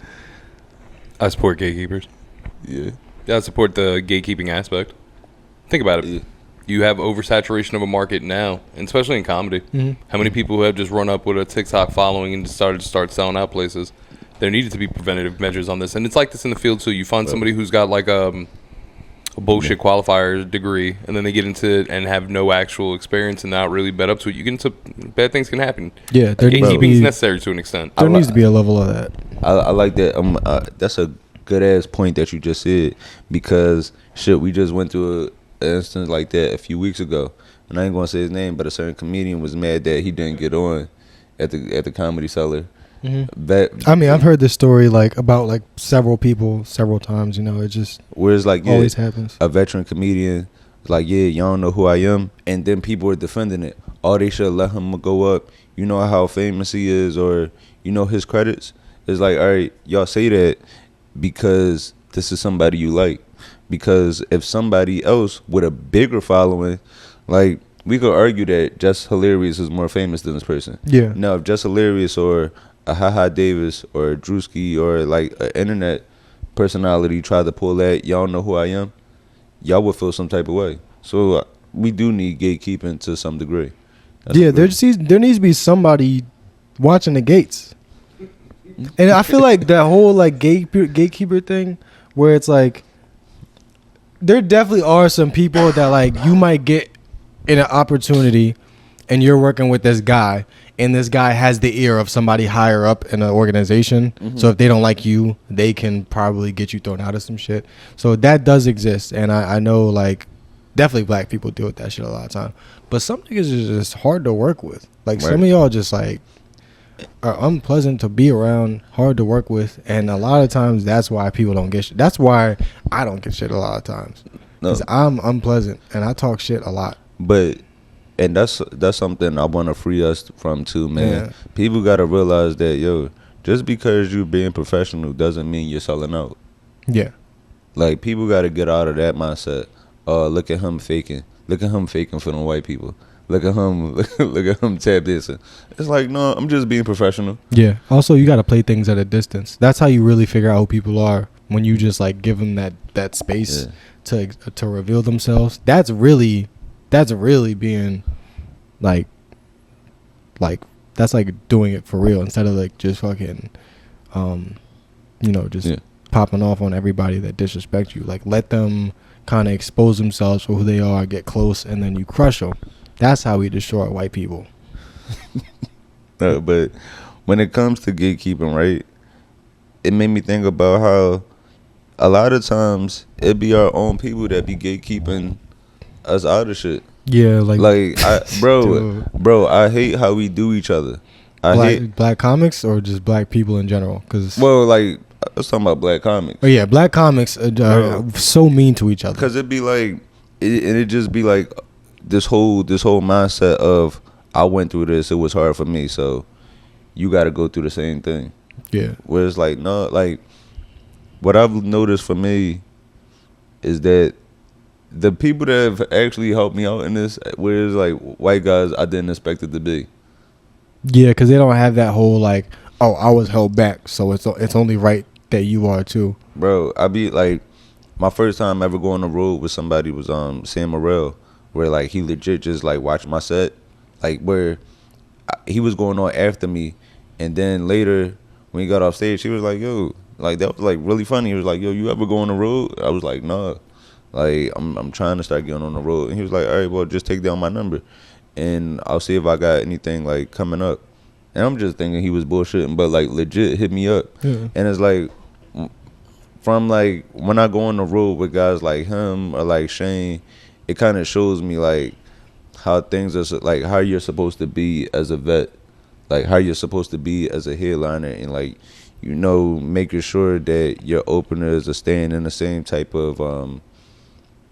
I support gatekeepers. Yeah, I support the gatekeeping aspect. Think about it. Yeah. You have oversaturation of a market now, and especially in comedy. Mm-hmm. How many people have just run up with a TikTok following and started selling out places? There needed to be preventative measures on this, and it's like this in the field too. You find somebody who's got like a bullshit qualifier degree, and then they get into it and have no actual experience and not really bet up to it. You get into bad things can happen. Yeah, gatekeeping is necessary to an extent. There needs to be a level of that. I like that. That's a good ass point that you just said, because shit, we just went through an instance like that a few weeks ago, and I ain't gonna say his name, but a certain comedian was mad that he didn't get on at the Comedy Cellar. Mm-hmm. I mean, I've heard this story like about like several people several times. You know, it just whereas like always happens. A veteran comedian was like, yeah, y'all don't know who I am, and then people were defending it. Oh, they should let him go up. You know how famous he is, or you know his credits. It's like, all right, y'all say that because this is somebody you like. Because if somebody else with a bigger following, like, we could argue that Just Hilarious is more famous than this person. Yeah. Now, if Just Hilarious or a Haha Davis or a Drewski or like an internet personality tried to pull that, y'all know who I am, y'all would feel some type of way. So we do need gatekeeping to some degree. Yeah, there needs to be somebody watching the gates. And I feel like that whole like gatekeeper thing, where it's like, there definitely are some people that like you might get in an opportunity and you're working with this guy and this guy has the ear of somebody higher up in an organization. Mm-hmm. So if they don't like you, they can probably get you thrown out of some shit. So that does exist. And I know like definitely black people deal with that shit a lot of time. But some niggas is just hard to work with. Like some of y'all just like are unpleasant to be around, hard to work with, and a lot of times that's why people don't get shit. That's why I don't get shit a lot of times, because I'm unpleasant and I talk shit a lot. But and that's something I want to free us from too, man. Yeah. People gotta realize that, yo, just because you're being professional doesn't mean you're selling out. Yeah, like people gotta get out of that mindset. Look at him faking. Look at him faking for them white people. Look at him, look at him tap dancing. It's like, no, I'm just being professional. Yeah. Also, you got to play things at a distance. That's how you really figure out who people are, when you just like give them that space to reveal themselves. That's really being like that's like doing it for real instead of like just fucking, popping off on everybody that disrespects you. Like, let them kind of expose themselves for who they are, get close, and then you crush them. That's how we destroy white people. No, but when it comes to gatekeeping, right, it made me think about how a lot of times it be our own people that be gatekeeping us out of shit. Yeah, bro, I hate how we do each other. I hate black comics or just black people in general. Cause like, I was talking about black comics. Oh yeah, black comics are so mean to each other. Cause it be like, it just be like this whole mindset of, I went through this, it was hard for me, so you got to go through the same thing. Yeah. Where it's like, no, like, what I've noticed for me is that the people that have actually helped me out in this, where it's like white guys I didn't expect it to be. Yeah, because they don't have that whole like, oh, I was held back, so it's only right that you are too. Bro, I be like, my first time ever going on the road with somebody was Sam Morrell, where like he legit just like watched my set, like where he was going on after me, and then later when he got off stage, he was like, yo, like that was like really funny. He was like, yo, you ever go on the road? I was like, nah. Like I'm trying to start getting on the road. And he was like, all right, well, just take down my number and I'll see if I got anything like coming up. And I'm just thinking he was bullshitting, but like legit hit me up. Yeah. And it's like from like when I go on the road with guys like him or like Shane, it kind of shows me like how things are, like how you're supposed to be as a vet, like how you're supposed to be as a headliner, and like, you know, making sure that your openers are staying in the same type of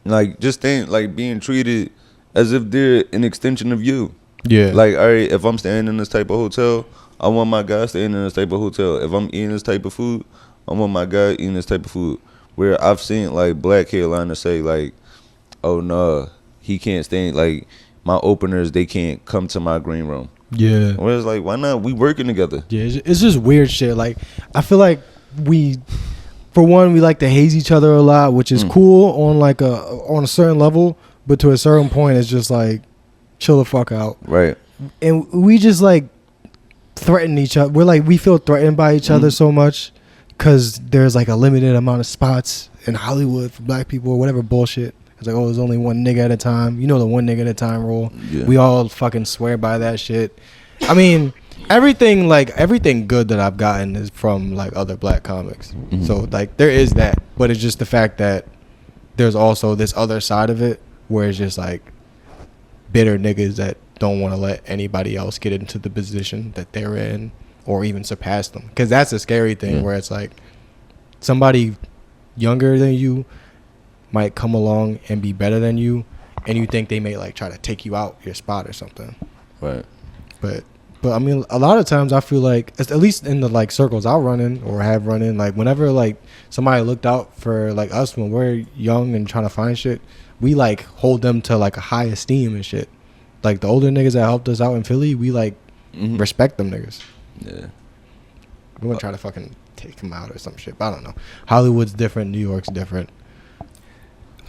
like just staying, like being treated as if they're an extension of you. Yeah. Like, all right, if I'm staying in this type of hotel, I want my guy staying in this type of hotel. If I'm eating this type of food, I want my guy eating this type of food. Where I've seen like black headliners say like, oh no, he can't stay, like my openers, they can't come to my green room. Yeah. Where it's like, why not? We working together. Yeah, it's just weird shit. Like, I feel like for one, we like to haze each other a lot, which is cool on like on a certain level, but to a certain point, it's just like, chill the fuck out. Right. And we just like threaten each other. We feel threatened by each other so much because there's like a limited amount of spots in Hollywood for black people or whatever bullshit. It's like, oh, there's only one nigga at a time. You know the one nigga at a time rule. Yeah. We all fucking swear by that shit. I mean, everything good that I've gotten is from like other black comics. Mm-hmm. So like there is that, but it's just the fact that there's also this other side of it where it's just like bitter niggas that don't want to let anybody else get into the position that they're in or even surpass them. Because that's a scary thing where it's like somebody younger than you might come along and be better than you, and you think they may like try to take you out your spot or something. Right. But I mean, a lot of times I feel like, at least in the like circles I run in or have run in, like whenever like somebody looked out for like us when we're young and trying to find shit, we like hold them to like a high esteem and shit. Like the older niggas that helped us out in Philly, we like respect them niggas. Yeah. We wouldn't try to fucking take them out or some shit. But I don't know. Hollywood's different. New York's different.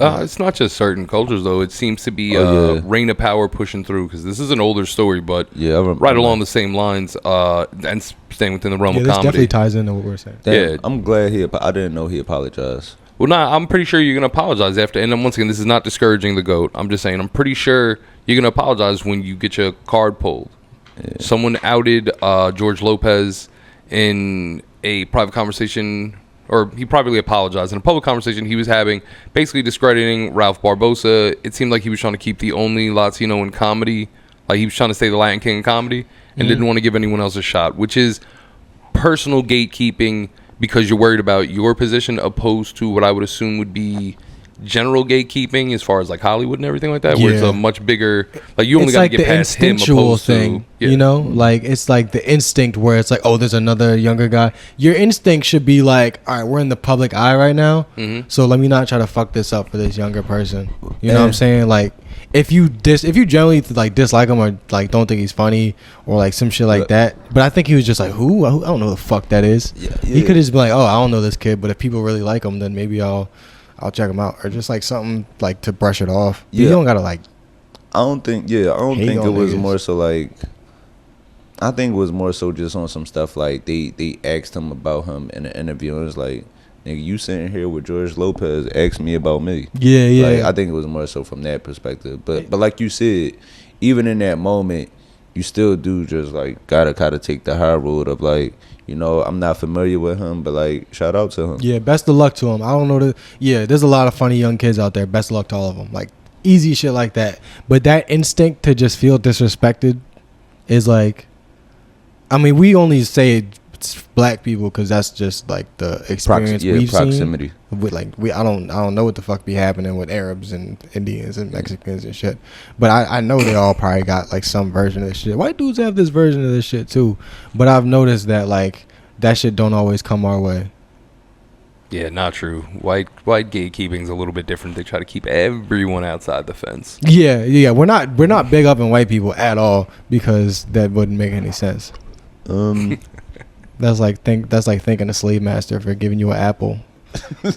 It's not just certain cultures, though. It seems to be reign of power pushing through, because this is an older story, but right along the same lines, and staying within the realm of this comedy. Definitely ties into what we're saying. Damn, I'm glad I didn't know he apologized. Well, I'm pretty sure you're going to apologize after. And then once again, this is not discouraging the GOAT. I'm just saying, I'm pretty sure you're going to apologize when you get your card pulled. Yeah. Someone outed George Lopez in a private conversation, or he privately apologized in a public conversation he was having, basically discrediting Ralph Barbosa. It seemed like he was trying to keep the only Latino in comedy. Like he was trying to stay the Latin King in comedy and didn't want to give anyone else a shot, which is personal gatekeeping because you're worried about your position, opposed to what I would assume would be general gatekeeping as far as like Hollywood and everything like that, where it's a much bigger, like you only got to get past him opposed thing, to, you know, like it's like the instinct where it's like, oh, there's another younger guy. Your instinct should be like, all right, we're in the public eye right now, so let me not try to fuck this up for this younger person. You know what I'm saying? Like if you generally like dislike him or like don't think he's funny or like some shit like that, but I think he was just like, who? I don't know who the fuck that is. He could just be like, oh, I don't know this kid, but if people really like him, then maybe I'll check him out, or just like something like to brush it off. You don't gotta like. I don't think it was more so like. I think it was more so just on some stuff like they asked him about him in an interview, and it was like, nigga, you sitting here with George Lopez, ask me about me. Yeah. Like, I think it was more so from that perspective, but like you said, even in that moment, you still do just like gotta kind of take the high road of like, you know, I'm not familiar with him, but like, shout out to him. Yeah, best of luck to him. I don't know there's a lot of funny young kids out there. Best of luck to all of them. Like, easy shit like that. But that instinct to just feel disrespected is like, I mean, we only say it's black people because that's just like the experience we've proximity. Seen. With like I don't know what the fuck be happening with Arabs and Indians and Mexicans and shit. But I know they all probably got like some version of this shit. White dudes have this version of this shit too. But I've noticed that like that shit don't always come our way. Yeah, not true. White gatekeeping is a little bit different. They try to keep everyone outside the fence. Yeah. We're not big up in white people at all because that wouldn't make any sense. That's like thanking a slave master for giving you an apple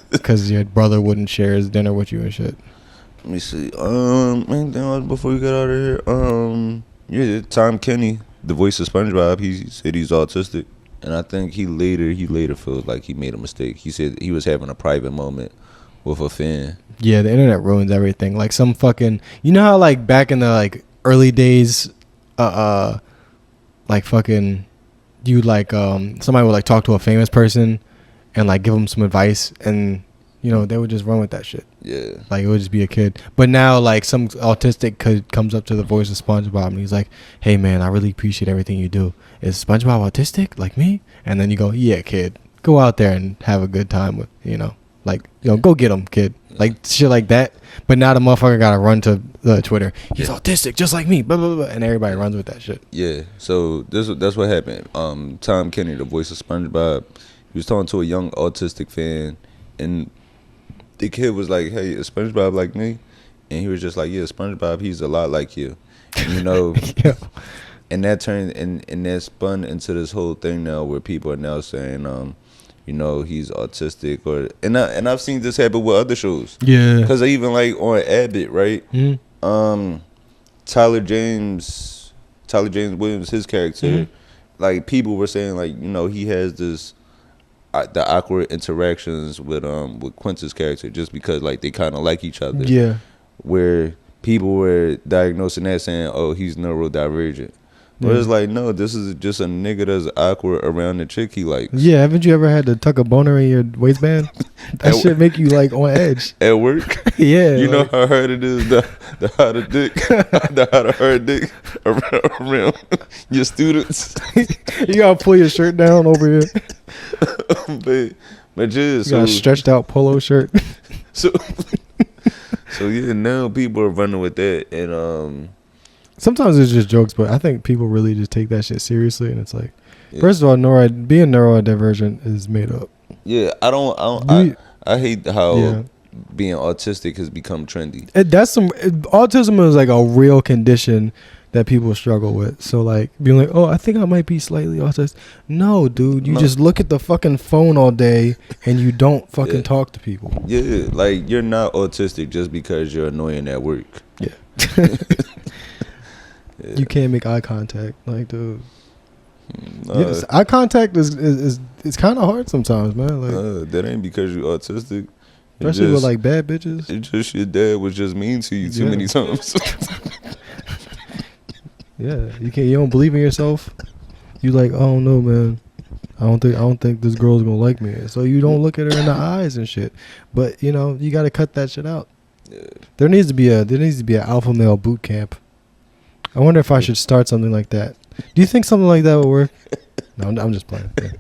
because your brother wouldn't share his dinner with you and shit. Let me see. Anything else before we get out of here? Tom Kenny, the voice of SpongeBob, he said he's autistic, And I think he later felt like he made a mistake. He said he was having a private moment with a fan. Yeah, the internet ruins everything. Like some fucking, you know how like back in the like early days, like fucking, you like somebody would like talk to a famous person, and like give them some advice, and you know they would just run with that shit. Yeah, like it would just be a kid. But now like some autistic kid comes up to the voice of SpongeBob and he's like, "Hey man, I really appreciate everything you do. Is SpongeBob autistic like me?" And then you go, "Yeah, kid, go out there and have a good time with like go get him, kid." Like shit like that. But now the motherfucker gotta run to Twitter. He's autistic just like me, blah, blah, blah, and everybody runs with that shit. Yeah. So that's what happened. Tom Kenny, the voice of SpongeBob, he was talking to a young autistic fan, and the kid was like, "Hey, is SpongeBob like me?" And he was just like, "Yeah, SpongeBob, he's a lot like you." And, Yeah. And that turned and that spun into this whole thing now where people are now saying, he's autistic, and I've seen this happen with other shows. Yeah. Because even like on Abbott, right? Mm-hmm. Tyler James Williams, his character, like people were saying like he has this the awkward interactions with Quince's character just because like they kind of like each other. Yeah. Where people were diagnosing that saying, "Oh, he's neurodivergent." But it's like, no, this is just a nigga that's awkward around the chick he likes. Yeah, haven't you ever had to tuck a boner in your waistband? That shit make you like on edge. At work? Yeah. You know how hard it is the how to dick, the how to hard dick around your students. You gotta pull your shirt down over here. but yeah, You got a stretched out polo shirt. So yeah, now people are running with that, and sometimes it's just jokes, but I think people really just take that shit seriously, and it's like, first of all, being neurodivergent is made up. Yeah, I hate how being autistic has become trendy. Autism is like a real condition that people struggle with. So like being like, "Oh, I think I might be slightly autistic." No, dude, you just look at the fucking phone all day and you don't fucking talk to people. Yeah, like you're not autistic just because you're annoying at work. Yeah. You can't make eye contact, like, dude. Yes, eye contact is kind of hard sometimes, man. Like that ain't because you're autistic. Especially with like bad bitches. It's just your dad was just mean to you too many times. Yeah, you don't believe in yourself. You like, "Oh no, man, I don't think this girl's gonna like me." So you don't look at her in the eyes and shit. But you got to cut that shit out. Yeah. There needs to be an alpha male boot camp. I wonder if I should start something like that. Do you think something like that would work? No, I'm just playing. Yeah.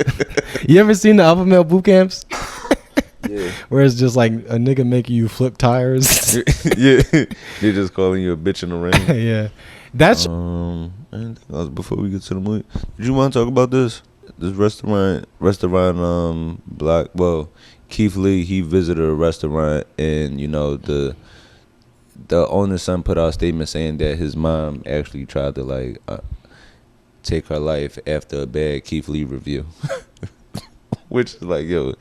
You ever seen the alpha male boot camps? Yeah. Where it's just like a nigga making you flip tires. Yeah. They're just calling you a bitch in the rain. Yeah. That's and before we get to the movie, did you want to talk about this restaurant block? Well, Keith Lee, he visited a restaurant, and the owner's son put out a statement saying that his mom actually tried to like take her life after a bad Keith Lee review. Which is like, yo,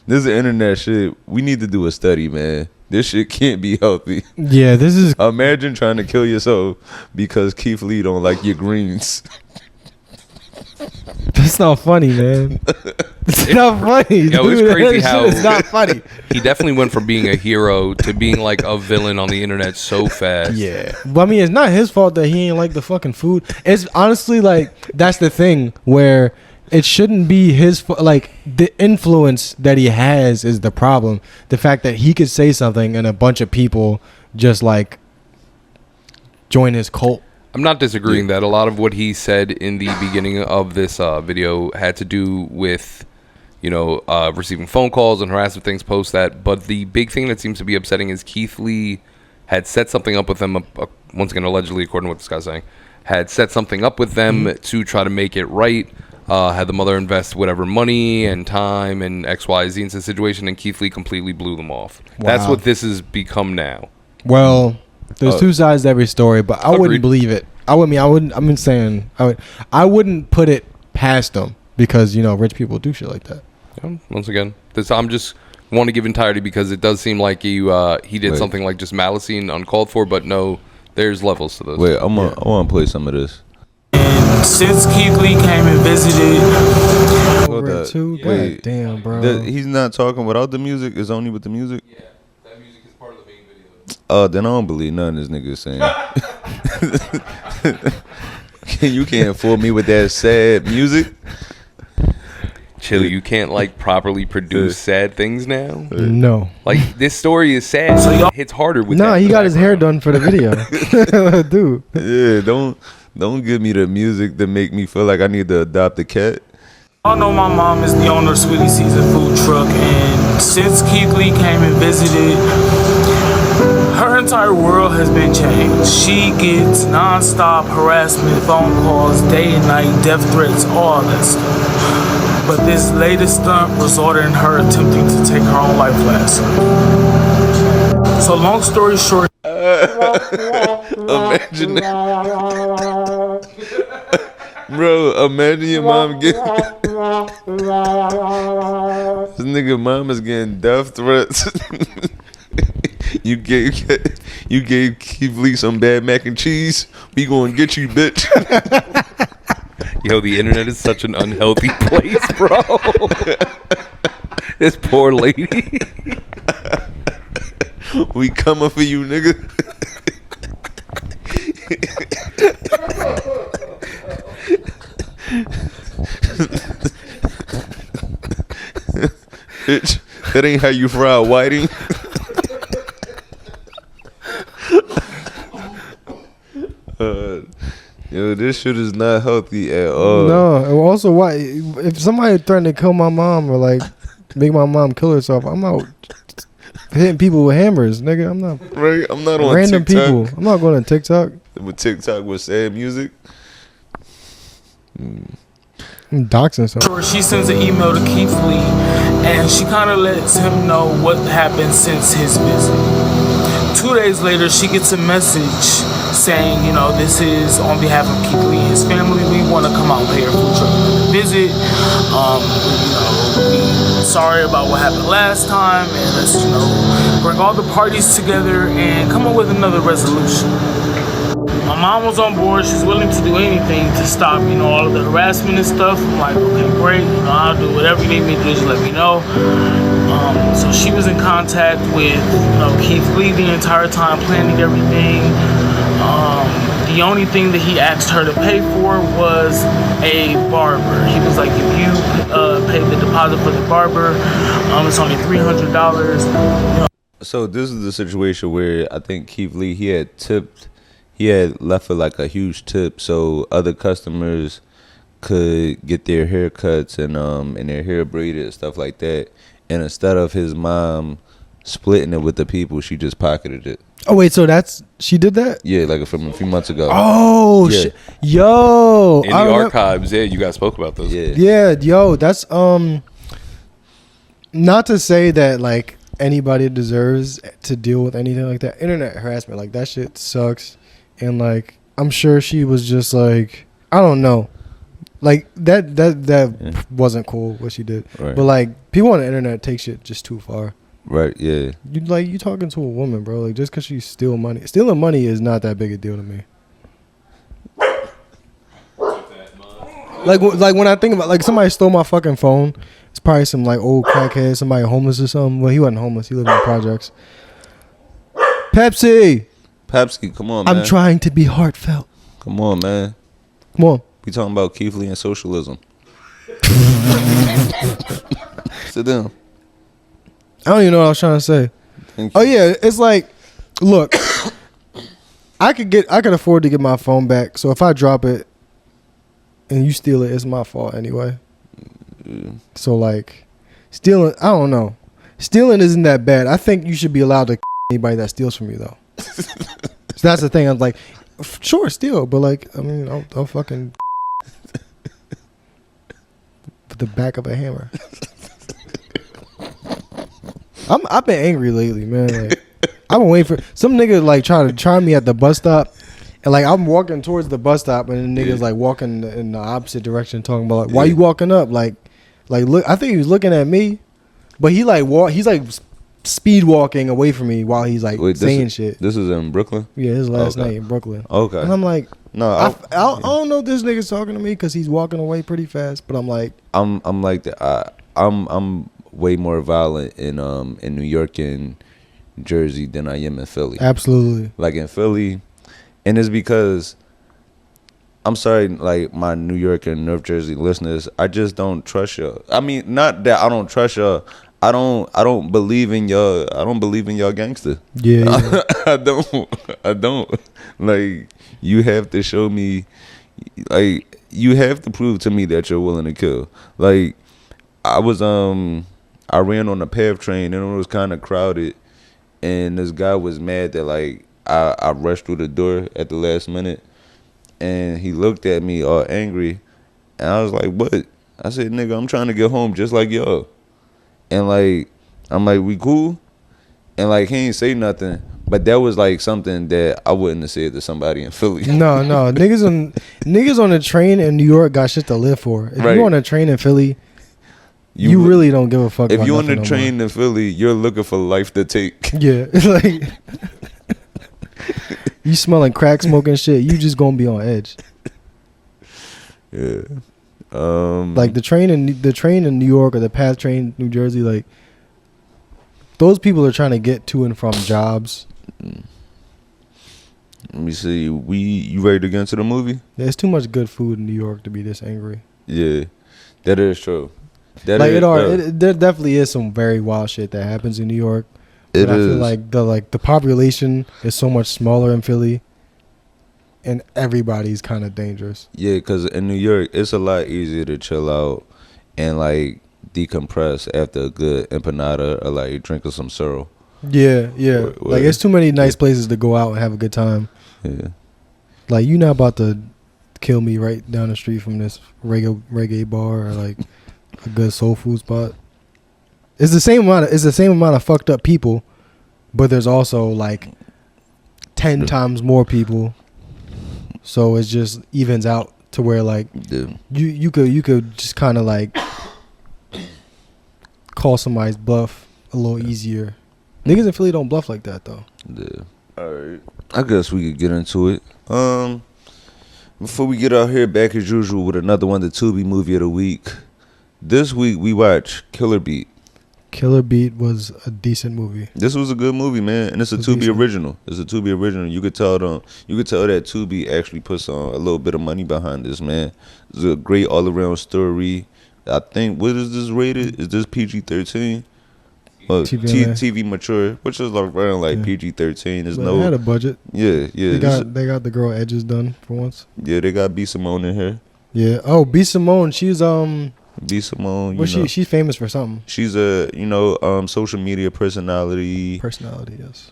this is internet shit. We need to do a study, man. This shit can't be healthy. Yeah, this is... Imagine trying to kill yourself because Keith Lee don't like your greens. That's not funny, man. It's not funny. Yo, dude. It's crazy how it's not funny. He definitely went from being a hero to being like a villain on the internet so fast. Yeah. Well, I mean, it's not his fault that he ain't like the fucking food. It's honestly like, that's the thing where it shouldn't be his like the influence that he has is the problem. The fact that he could say something and a bunch of people just like join his cult. I'm not disagreeing that a lot of what he said in the beginning of this video had to do with, receiving phone calls and harassment things post that. But the big thing that seems to be upsetting is Keith Lee had set something up with them, once again, allegedly, according to what this guy's saying, had set something up with them to try to make it right. Had the mother invest whatever money and time and XYZ into the situation, and Keith Lee completely blew them off. Wow. That's what this has become now. Well, there's two sides to every story, but I wouldn't believe it. I wouldn't put it past them because rich people do shit like that. Once again, I'm just want to give entirety because it does seem like he did something like just malice and uncalled for, but no, there's levels to this. Wait, I want to play some of this. Since Keith Lee came and visited, Hold Over up. too. Wait. God damn, bro. He's not talking without the music. It's only with the music. Yeah, that music is part of the main video. Oh, then I don't believe none of this nigga is saying. You can't fool me with that sad music. Chill, you can't like properly produce sad things now. No. Like this story is sad, so it hits harder with. Nah, that he in the got his hair background. done for the video. Dude. Yeah, don't give me the music to make me feel like I need to adopt a cat. I know my mom is the owner of Sweetie Season Food Truck, and since Keith Lee came and visited, her entire world has been changed. She gets non-stop harassment, phone calls, day and night, death threats, all that stuff. But this latest stunt resulted in her attempting to take her own life last night. So long story short, Imagine that. Bro, imagine your mom getting this nigga mom is getting death threats. You gave Keith Lee some bad mac and cheese. We gonna get you, bitch. Yo, the internet is such an unhealthy place, bro. This poor lady. We coming for you, nigga. Bitch, that ain't how you fry whiting. Yo, this shit is not healthy at all. No. And also, why? If somebody threatened to kill my mom or like make my mom kill herself, I'm out hitting people with hammers, nigga. I'm not. Right? I'm not on Random TikTok. people. I'm not going to TikTok. With TikTok with sad music. I'm doxing something. she sends an email to Keith Lee, and she kind of lets him know what happened since his visit. 2 days later, she gets a message saying, you know, this is on behalf of Keith Lee and his family. We want to come out and pay your food truck a visit. We sorry about what happened last time, and let's, you know, bring all the parties together and come up with another resolution. My mom was on board. She's willing to do anything to stop, you know, all of the harassment and stuff. I'm like, okay, great. You know, I'll do whatever you need me to do. Just let me know. So she was in contact with, you know, Keith Lee the entire time, planning everything. The only thing that he asked her to pay for was a barber. He was like, if you pay the deposit for the barber, it's only $300. You know. So this is the situation where I think Keith Lee, he had left her like a huge tip so other customers could get their haircuts and their hair braided and stuff like that. And instead of his mom splitting it with the people, she just pocketed it. Oh wait, so she did that? Yeah, like from a few months ago. Oh Yeah. shit, yo! In the archives, yeah, you guys spoke about those. Yeah. Yeah, yo, that's not to say that like anybody deserves to deal with anything like that. Internet harassment, like that shit sucks. And like I'm sure she was just like, I don't know. Like that wasn't cool what she did. Right. But like people on the internet take shit just too far. Right, yeah. You talking to a woman, bro. Like just cause she steal money. Stealing money is not that big a deal to me. Like when I think about like somebody stole my fucking phone, it's probably some like old crackhead, somebody homeless or something. Well, he wasn't homeless. He lived in the projects. Pepsi. Come on, man. I'm trying to be heartfelt. Come on, man. Come on. We talking about Keith Lee and socialism. Sit down. I don't even know what I was trying to say. Thank you. Oh yeah, it's like, look, I could afford to get my phone back. So if I drop it and you steal it, it's my fault anyway. So like, stealing, I don't know. Stealing isn't that bad. I think you should be allowed to anybody that steals from you though. So that's the thing. I'm like, sure, steal, but like, I mean, I'll fucking the back of a hammer. I've been angry lately, man. Like, I've been waiting for some nigga like try to try me at the bus stop, and like I'm walking towards the bus stop, and the nigga's like walking in the opposite direction, talking about like, why you walking up? Like look, I think he was looking at me, but he's like speed walking away from me while he's like saying shit. This is in Brooklyn? Yeah, his last night in Brooklyn. Okay. And I'm like, No, I don't know if this nigga's talking to me because he's walking away pretty fast. But I'm like, I'm like that. I'm way more violent in New York and Jersey than I am in Philly. absolutely. Like in Philly, and it's because I'm sorry, like my New York and North Jersey listeners, I just don't trust y'all. I mean, not that I don't trust y'all. I don't believe in y'all. I don't believe in y'all gangster. Yeah. I don't. Like, you have to show me, like, you have to prove to me that you're willing to kill. Like, I ran on the PATH train and it was kind of crowded, and this guy was mad that like I rushed through the door at the last minute, and he looked at me all angry, and I was like, what? I said, nigga, I'm trying to get home just like y'all. And like, I'm like, we cool? And like, he ain't say nothing. But that was like something that I wouldn't have said to somebody in Philly. No, niggas on the train in New York got shit to live for. If Right. you on a train in Philly, you really don't give a fuck. If about you on the nothing no train more. in Philly, you're looking for life to take. Yeah, it's like you smelling crack smoke and shit. You just gonna be on edge. Yeah. Like the train in New York or the PATH train in New Jersey, like those people are trying to get to and from jobs. Let me see. You ready to get into the movie? There's too much good food in New York to be this angry. Yeah, that is true. That Like is, there definitely is some very wild shit that happens in New York. It But I feel is. like the population is so much smaller in Philly, and everybody's kind of dangerous. Yeah, because in New York, it's a lot easier to chill out and like decompress after a good empanada or like drinking some sorrel. Yeah. Like it's too many nice Yeah. places to go out and have a good time. Yeah. Like you're not about to kill me right down the street from this reggae bar or like a good soul food spot. It's the same amount of fucked up people, but there's also like 10 times more people. So it just evens out to where like Yeah. you could just kind of like call somebody's bluff a little easier. Niggas in Philly don't bluff like that though. Yeah. All right. I guess we could get into it. Before we get out here, back as usual with another one, the Tubi movie of the week. This week we watched Killer Beat. Killer Beat was a decent movie. This was a good movie, man, and it's a It's Tubi decent. original. It's a Tubi original. You could tell that Tubi actually puts on a little bit of money behind this, man. It's a great all around story. I think, what is this rated? Is this PG-13? TV mature, which is like around like Yeah. PG-13. There's But they had a budget. yeah. They got the girl edges done for once. Yeah, they got B Simone in here. Yeah. Oh, B Simone. She's B Simone, she's famous for something. she's a social media personality, Personality, yes.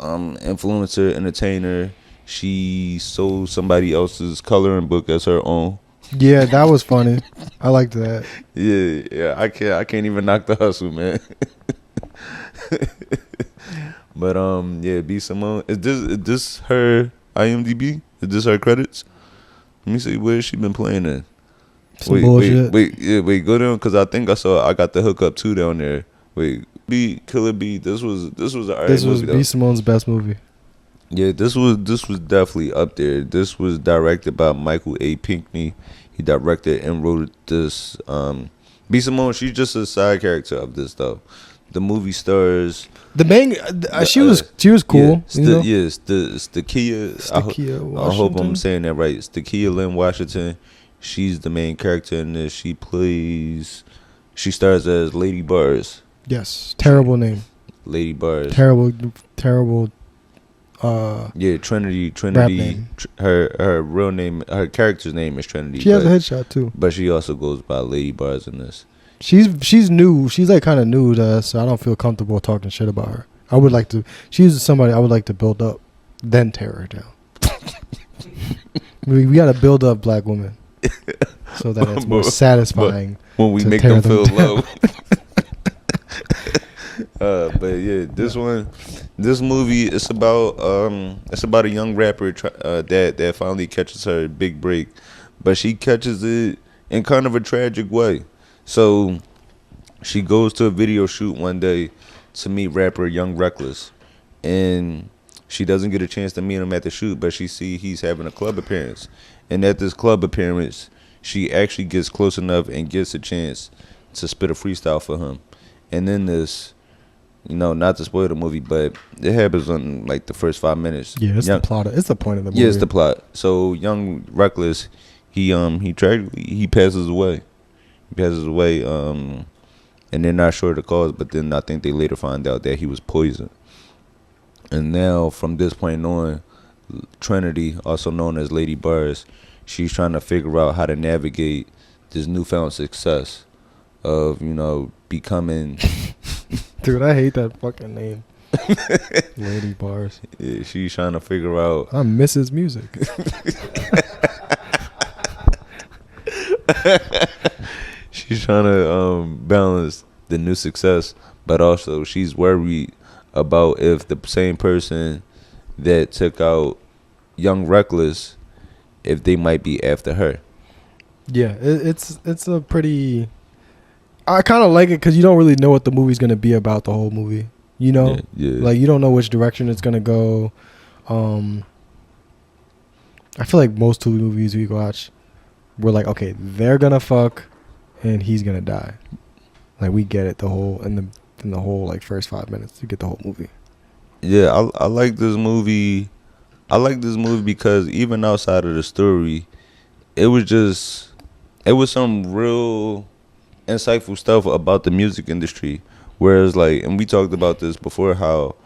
influencer, entertainer. She sold somebody else's coloring book as her own. Yeah, that was funny. I liked that. Yeah. I can't even knock the hustle, man. But yeah, B Simone. Is this her IMDb? Is this her credits? Let me see, where she been playing in. Some bullshit. Wait, go down, because I think I got the hookup 2 down there. Wait, Killer Beat. This was an alright This was movie, B though. Simone's best movie. Yeah, this was definitely up there. This was directed by Michael A. Pinckney. He directed and wrote this. B Simone, she's just a side character of this though. The movie stars. The main, she was cool. It's the Kia. Stakia I hope I'm Washington? saying that right. It's the Kia Lynn Washington. She's the main character in this. She stars as Lady Bars. Yes, terrible name. Lady Bars. Terrible. Yeah, Trinity. name. Her real name, her character's name is Trinity. She has a headshot too. But she also goes by Lady Bars in this. She's new. She's like kind of new to us, so I don't feel comfortable talking shit about her. I would like to. She's somebody I would like to build up, then tear her down. we got to build up black women so that it's more satisfying when we to make tear them feel them down. low. But yeah, this movie it's about a young rapper that finally catches her big break, but she catches it in kind of a tragic way. So she goes to a video shoot one day to meet rapper Young Reckless, and She doesn't get a chance to meet him at the shoot, but she see he's having a club appearance. And at this club appearance, she actually gets close enough and gets a chance to spit a freestyle for him. And then this, not to spoil the movie, but it happens on like the first 5 minutes. Yeah, it's the plot. It's the point of the movie. Yeah, it's the plot. So young Reckless, he tragically he passes away. And they're not sure of the cause, but then I think they later find out that he was poisoned. And now from this point on, Trinity, also known as Lady Bars, she's trying to figure out how to navigate this newfound success of, becoming. Dude, I hate that fucking name. Lady Bars. Yeah, she's trying to figure out. I'm Mrs. Music. She's trying to balance the new success, but also she's worried about if the same person that took out young Reckless, if they might be after her. Yeah, it's a pretty. I kind of like it because you don't really know what the movie's gonna be about the whole movie. Yeah. Like you don't know which direction it's gonna go. I feel like most Tubi movies we watch, we're like, okay, they're gonna fuck, and he's gonna die. Like we get it the whole in the whole like first 5 minutes, you get the whole movie. Yeah, I like this movie. I like this movie because even outside of the story, it was some real insightful stuff about the music industry. Whereas like, and we talked about this before, how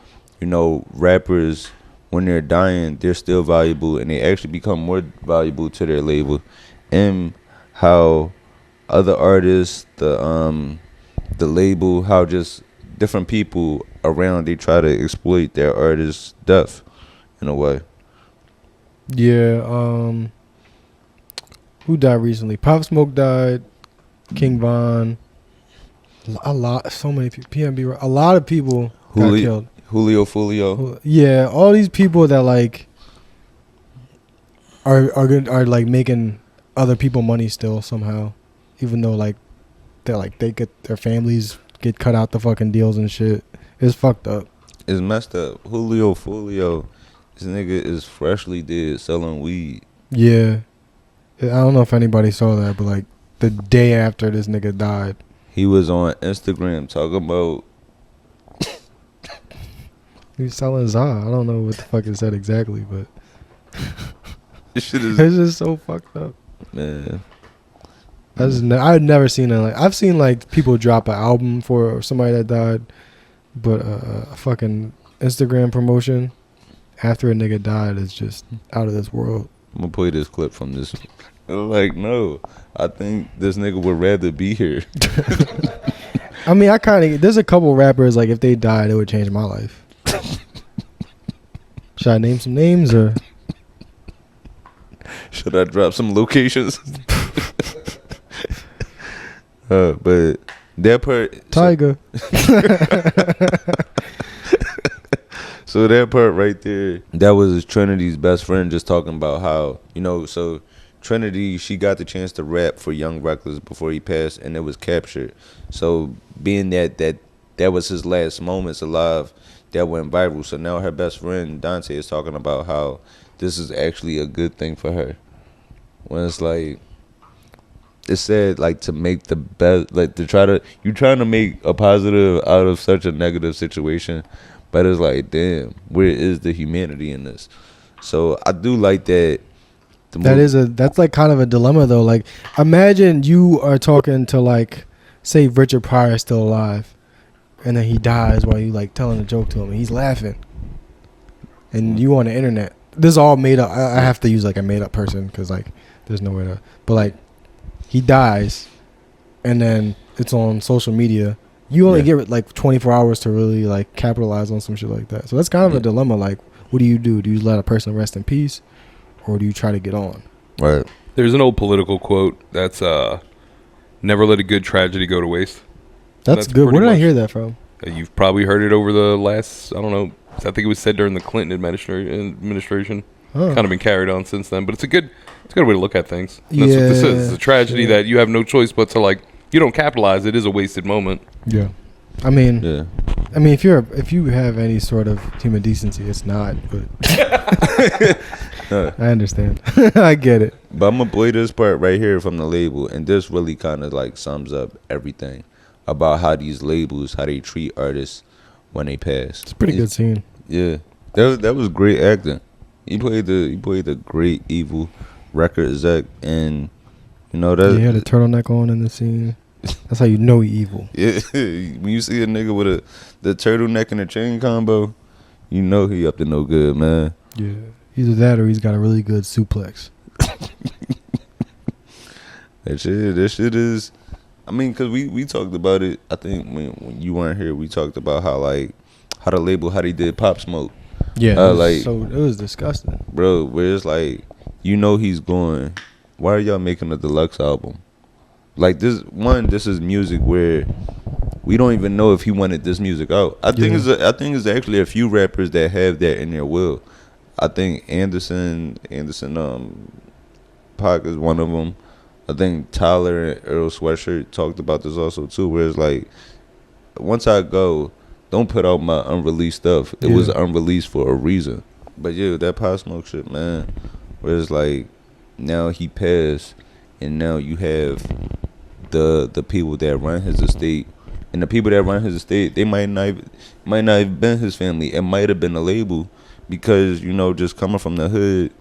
rappers, when they're dying, they're still valuable and they actually become more valuable to their label, and how other artists, the label, how just different people around, they try to exploit their artist's death in a way. Yeah. Who died recently? Pop Smoke died. King Von. So many people. PNB. A lot of people got killed. Julio Fulio. Yeah, all these people that like are like making other people money still somehow, even though like they get their families get cut out the fucking deals and shit. It's fucked up. It's messed up. Julio Fulio, this nigga is freshly dead selling weed. Yeah, I don't know if anybody saw that, but like the day after this nigga died, he was on Instagram talking about he was selling za. I don't know what the fuck it said exactly, but this shit is it's just so fucked up, man. I've never seen it. Like I've seen like people drop an album for somebody that died, but a fucking Instagram promotion after a nigga died is just out of this world. I'm gonna play this clip from this. Like, no, I think this nigga would rather be here. I mean, there's a couple rappers like if they died, it would change my life. Should I name some names or should I drop some locations? But that part, Tiger. So that part right there, that was Trinity's best friend just talking about how, so Trinity, she got the chance to rap for Young Reckless before he passed, and it was captured. So being that was his last moments alive, that went viral. So now her best friend Dante is talking about how this is actually a good thing for her. When it's like, it said like to make the best, like you're trying to make a positive out of such a negative situation, but it's like, damn, where is the humanity in this? So I do like that. That's like kind of a dilemma though. Like imagine you are talking to like, say Richard Pryor is still alive, and then he dies while you like telling a joke to him and he's laughing, and you on the internet. This is all made up. I have to use like a made up person because like there's no way to. But like he dies, and then it's on social media. You only get like 24 hours to really like capitalize on some shit like that. So that's kind of a dilemma. Like, what do you do? Do you let a person rest in peace, or do you try to get on? Right. There's an old political quote that's never let a good tragedy go to waste. That's good. Where did I hear that from? You've probably heard it over the last, I don't know, I think it was said during the Clinton administration. Kind of been carried on since then, but it's a good way to look at things. And that's what this is. It's a tragedy that you have no choice but to like, you don't capitalize. It is a wasted moment. Yeah. I mean, I mean, if you have any sort of human decency, it's not. But I understand. I get it. But I'm gonna play this part right here from the label, and this really kind of like sums up everything about how these labels, how they treat artists when they pass. It's a pretty good scene. Yeah, that was great acting. He played the great evil record exec, and you know that he had a turtleneck on in the scene. That's how you know he evil. Yeah, when you see a nigga with the turtleneck and a chain combo, you know he up to no good, man. Yeah, either that or he's got a really good suplex. That shit is. I mean, cause we talked about it. I think when you weren't here, we talked about how the label, how they did Pop Smoke. Yeah, so it was disgusting, bro. Where it's like, you know, he's going. Why are y'all making a deluxe album? Like this is music where we don't even know if he wanted this music out. I think it's actually a few rappers that have that in their will. I think Anderson, Pac is one of them. I think Tyler and Earl Sweatshirt talked about this also too, where it's like, once I go, don't put out my unreleased stuff. It was unreleased for a reason. But yeah, that Pop Smoke shit, man, where it's like, now he passed, and now you have the people that run his estate, and the people that run his estate, they might not have been his family. It might have been a label, because you know, just coming from the hood,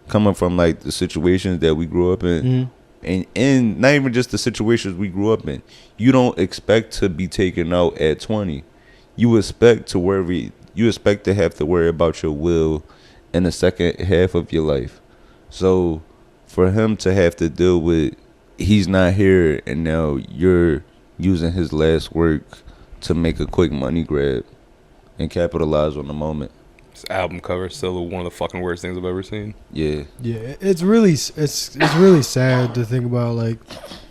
coming from like the situations that we grew up in, and not even just the situations we grew up in. You don't expect to be taken out at 20. You expect to have to worry about your will in the second half of your life. So for him to have to deal with, he's not here, and now you're using his last work to make a quick money grab and capitalize on the moment. This album cover is still one of the fucking worst things I've ever seen. Yeah, it's really sad to think about. Like,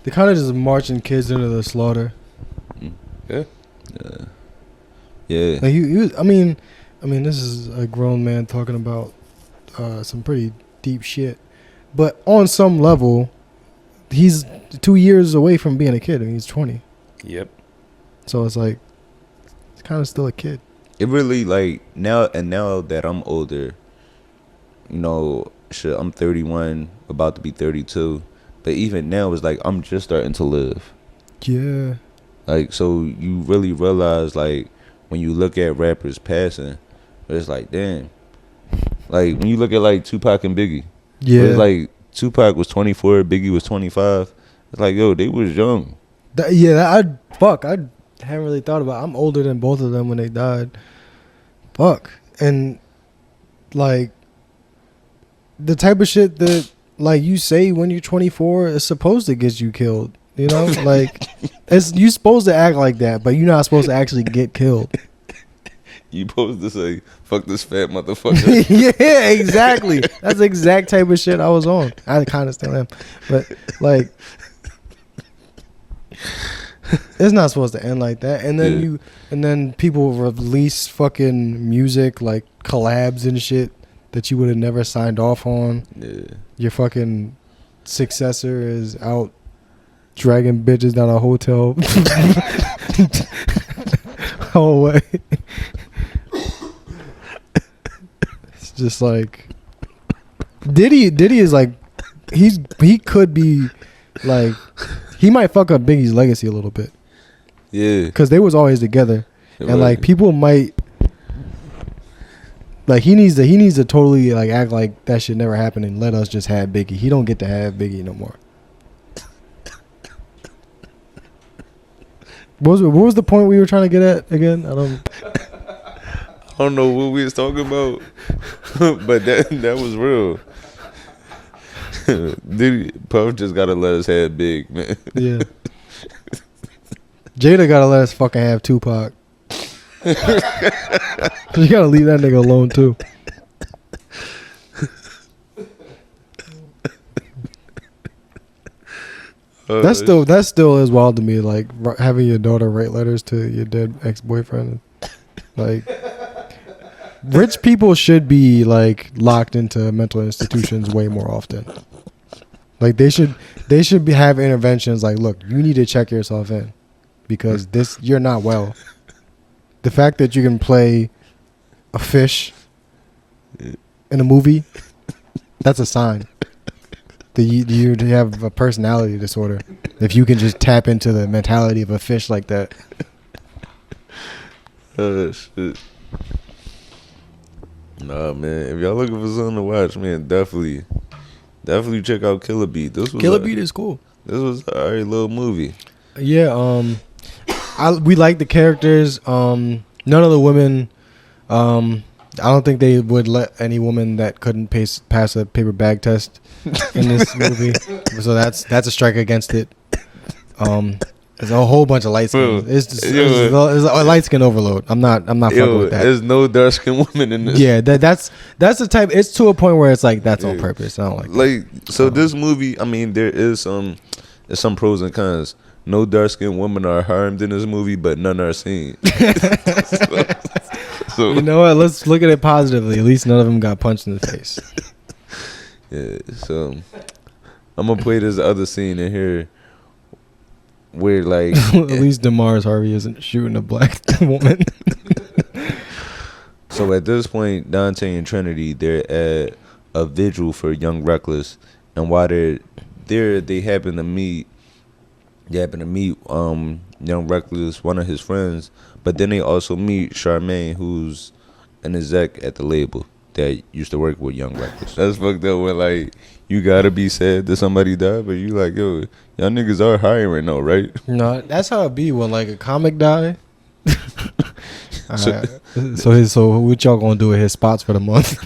they kind of just marching kids into the slaughter. Yeah. Like I mean, this is a grown man talking about some pretty deep shit, but on some level, he's 2 years away from being a kid. I mean, he's 20. Yep. So it's like, he's kind of still a kid. It really, like, now that I'm older, you know, shit, I'm 31, about to be 32, but even now it's like I'm just starting to live. Yeah. Like, so you really realize, like, when you look at rappers passing, it's like, damn. Like, when you look at like Tupac and Biggie, it's like Tupac was 24, Biggie was 25. It's like, yo, they was young. I haven't really thought about it. I'm older than both of them when they died. Fuck. And like, the type of shit that like you say when you're 24 is supposed to get you killed. You know, like, you're supposed to act like that, but you're not supposed to actually get killed. You supposed to say, fuck this fat motherfucker. Yeah, exactly. That's the exact type of shit I was on. I kind of still am. But, like, it's not supposed to end like that. And then then people release fucking music, like collabs and shit that you would have never signed off on. Yeah. Your fucking successor is out dragging bitches down a hotel whole way. It's just like Diddy is like, he could be like, he might fuck up Biggie's legacy a little bit. Yeah, because they was always together. It and was. Like, people might, like, he needs to totally like act like that shit never happened and let us just have Biggie. He don't get to have Biggie no more. What was the point we were trying to get at again? I don't know what we was talking about, but that was real. Puff just gotta let us have Big, man. Yeah. Jada gotta let us fucking have Tupac. You gotta leave that nigga alone too. That still is wild to me. Like, having your daughter write letters to your dead ex-boyfriend. Like, rich people should be like locked into mental institutions way more often. Like, they should have interventions. Like, look, you need to check yourself in because you're not well. the fact that you can play a fish in a movie, that's a sign that you have a personality disorder. If you can just tap into the mentality of a fish like that. Shit. Nah, man. If y'all looking for something to watch, man, definitely check out Killer Beat. Killer Beat is cool. This was a alright little movie. Yeah, we like the characters. None of the women, I don't think they would let any woman that couldn't pass a paper bag test in this movie. So that's a strike against it. There's a whole bunch of light skins. It's a light skin overload. I'm not fucking with that. There's no dark skinned woman in this. Yeah, that's the type. It's to a point where it's like that's on purpose. I don't like that. So this movie, I mean, there's some pros and cons. No dark skinned women are harmed in this movie, but none are seen. so you know what? Let's look at it positively. At least none of them got punched in the face. Yeah. So I'm gonna play this other scene in here where like at least Demar's Harvey isn't shooting a black woman. So at this point, Dante and Trinity, they're at a vigil for Young Reckless, and while they're there, they happen to meet Young Reckless, one of his friends, but then they also meet Charmaine, who's an exec at the label that used to work with Young Reckless. That's fucked up when like you gotta be sad that somebody died, but you like, yo, y'all niggas are hiring though, right? No, that's how it be when like a comic die. So what y'all gonna do with his spots for the month?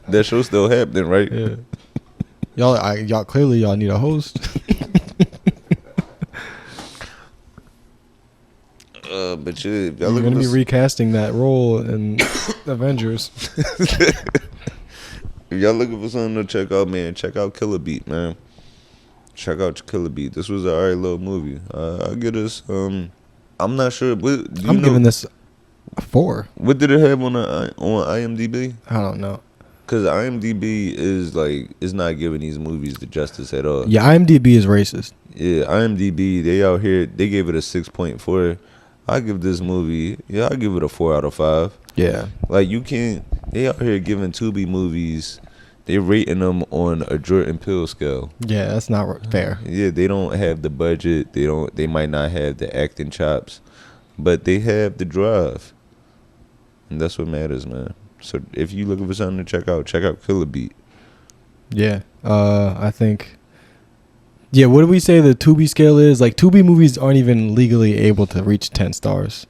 That show's still happening, right? Yeah. Y'all clearly y'all need a host. But yeah, you're gonna be recasting that role in Avengers. If y'all looking for something to check out, man, check out Killer Beat, man. Check out Killer Beat. This was an alright little movie. I'll give this. I'm not sure. I'm giving this a 4. What did it have on IMDb? I don't know. Cause IMDb is not giving these movies the justice at all. Yeah, IMDb is racist. Yeah, IMDb, they out here, they gave it a 6.4. I give this movie, I give it a 4 out of 5. Yeah. Like you can't, they out here giving Tubi movies, they rating them on a Jordan Peele scale. Yeah, that's not fair. Yeah, they don't have the budget. They might not have the acting chops, but they have the drive, and that's what matters, man. So if you looking for something to check out Killer Beat. Yeah, I think. Yeah, what do we say the Tubi scale is? Like Tubi movies aren't even legally able to reach 10 stars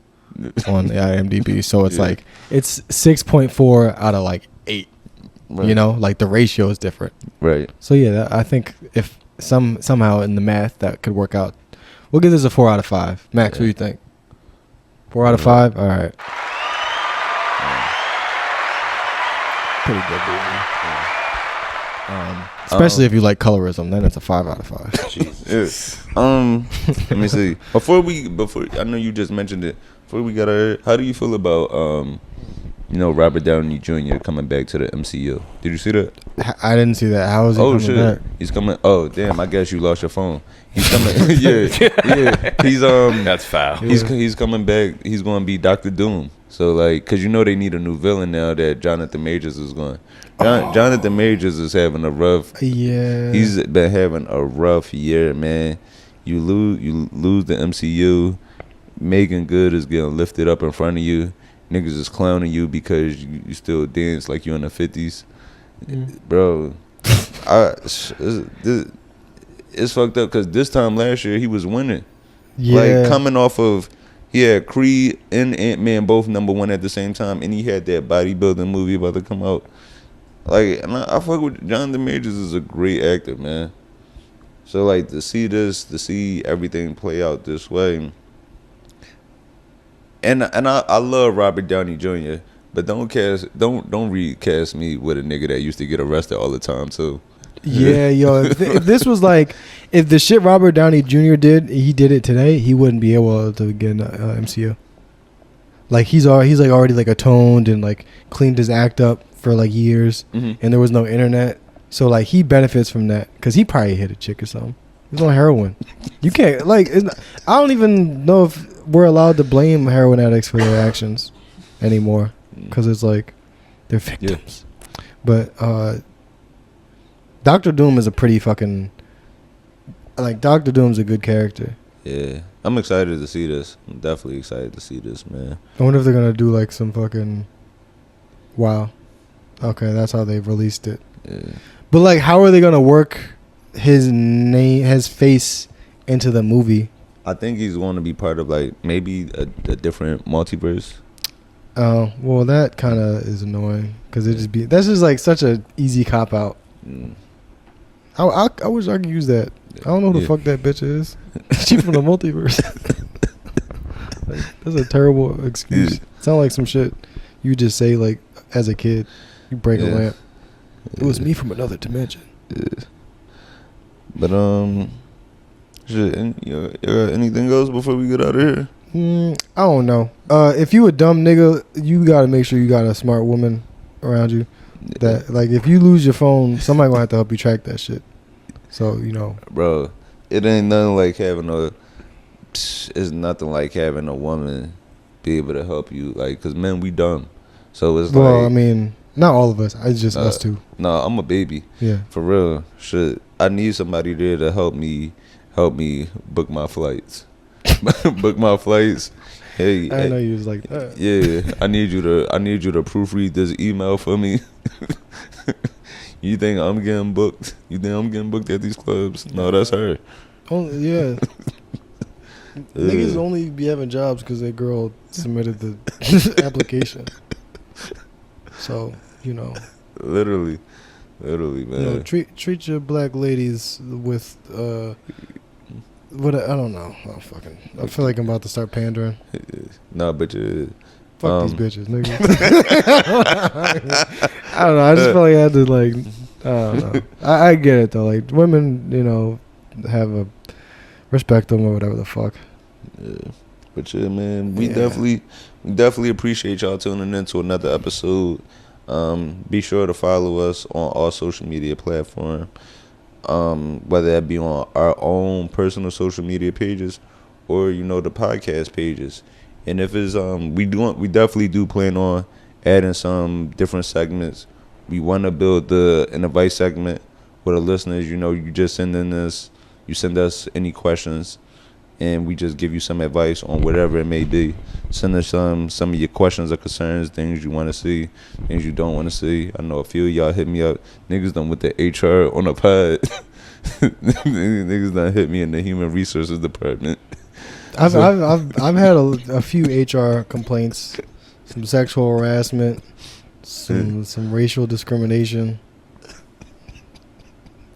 on the IMDb, so it's like it's 6.4 out of like 8. Right. You know, like the ratio is different. Right. So yeah, I think if somehow in the math that could work out, we'll give this a 4 out of 5. Max, what do you think? 4 out of 5. All right. Pretty good movie. Especially if you like colorism, then it's a 5 out of 5. Jesus. Let me see. Before I know you just mentioned it. Before we got how do you feel about Robert Downey Jr. coming back to the MCU? Did you see that? I didn't see that. How is he coming back? He's coming. Oh damn! I guess you lost your phone. He's coming. yeah. He's That's foul. He's coming back. He's going to be Dr. Doom. So like, cause they need a new villain now that Jonathan Majors is going. Jonathan Majors is having a rough. Yeah. He's been having a rough year, man. You lose the MCU. Megan Good is getting lifted up in front of you. Niggas is clowning you because you still dance like you in the 50s. Bro, it's fucked up because this time last year he was winning. Yeah. Like coming off of, he had Creed and Ant-Man both #1 at the same time, and he had that bodybuilding movie about to come out. Like, and I fuck with Jonathan Majors is a great actor, man. So like to see everything play out this way. And I love Robert Downey Jr., but don't recast me with a nigga that used to get arrested all the time too. Yeah, yo, if this was like, if the shit Robert Downey Jr. did it today, he wouldn't be able to get in MCU. Like he's already like atoned and like cleaned his act up for like years, and there was no internet, so like he benefits from that because he probably hit a chick or something. He's on heroin. You can't like. I don't even know if we're allowed to blame heroin addicts for their actions anymore because it's like they're victims. Yeah. But Dr. Doom is a pretty fucking Dr. Doom's a good character. Yeah, I'm excited to see this. I'm definitely excited to see this, man. I wonder if they're gonna do like some fucking. Wow. Okay, that's how they've released it. Yeah. But like, how are they gonna work his name, his face into the movie? I think he's going to be part of like maybe a different multiverse. Oh, well, that kind of is annoying because that's just like such a easy cop out. I wish I could use that. I don't know who the fuck that bitch is. She from the multiverse. That's a terrible excuse. Sound like some shit you just say like as a kid. You break a lamp. It was me from another dimension. Yeah. But shit. Anything else before we get out of here? I don't know. If you a dumb nigga, you gotta make sure you got a smart woman around you. That like if you lose your phone, somebody gonna have to help you track that shit. So bro, it ain't nothing like having it's nothing like having a woman be able to help you. Like, cause men, we dumb. So it's I mean, not all of us. It's just us two. No, I'm a baby. Yeah, for real. Shit, I need somebody there to help me book my flights. Book my flights. Hey, I know you was like that. Yeah, I need you to proofread this email for me. You think I'm getting booked? You think I'm getting booked at these clubs? No, that's her. Yeah. Niggas only be having jobs because their girl submitted the application. So, Literally, man. Treat your black ladies with what I don't know. I feel like I'm about to start pandering. Nah, but fuck these bitches, nigga. I don't know. I just feel like I had to I don't know. I get it though. Like women, have a respect them or whatever the fuck. Yeah, but man, we definitely appreciate y'all tuning in to another episode. Be sure to follow us on all social media platforms. Whether that be on our own personal social media pages or the podcast pages. And if it's we definitely do plan on adding some different segments. We want to build the advice segment where the listeners, you just you send us any questions and we just give you some advice on whatever it may be. Send us some of your questions or concerns, things you want to see, things you don't want to see. I know a few of y'all hit me up. Niggas done with the HR on the pod. Niggas done hit me in the human resources department. I've had a few HR complaints, some sexual harassment, some racial discrimination.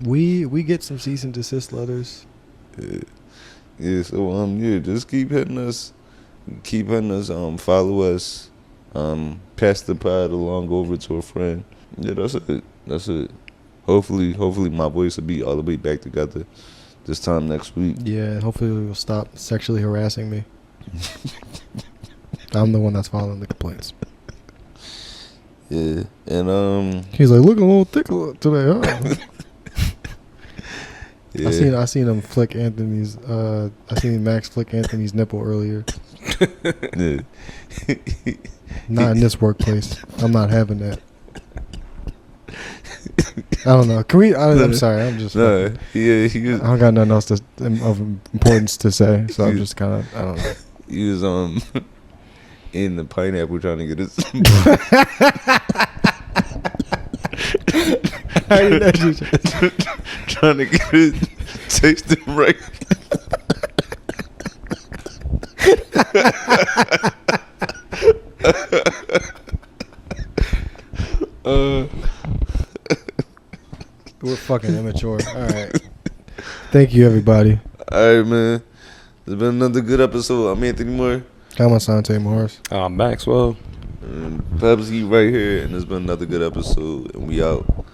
We get some cease and desist letters. Yeah, so just keep hitting us, follow us, pass the pod along over to a friend. Yeah, that's it. Hopefully my voice will be all the way back together this time next week. Yeah, hopefully we'll stop sexually harassing me. I'm the one that's following the complaints. Yeah, and he's like, looking a little thick today, huh? Yeah. I seen him flick Anthony's. I seen Max flick Anthony's nipple earlier. Yeah. Not in this workplace. I'm not having that. I don't know. Can we? I'm sorry. I'm just. No, yeah, I don't got nothing else of importance to say, so I'm just kind of. I don't know. He was in the pineapple trying to get his. Trying to get it tasted right. We're fucking immature. All right. Thank you, everybody. All right, man. It's been another good episode. I'm Anthony Moore. I'm Asante Morris. I'm Maxwell. And Pepsi right here, and it's been another good episode, and we out.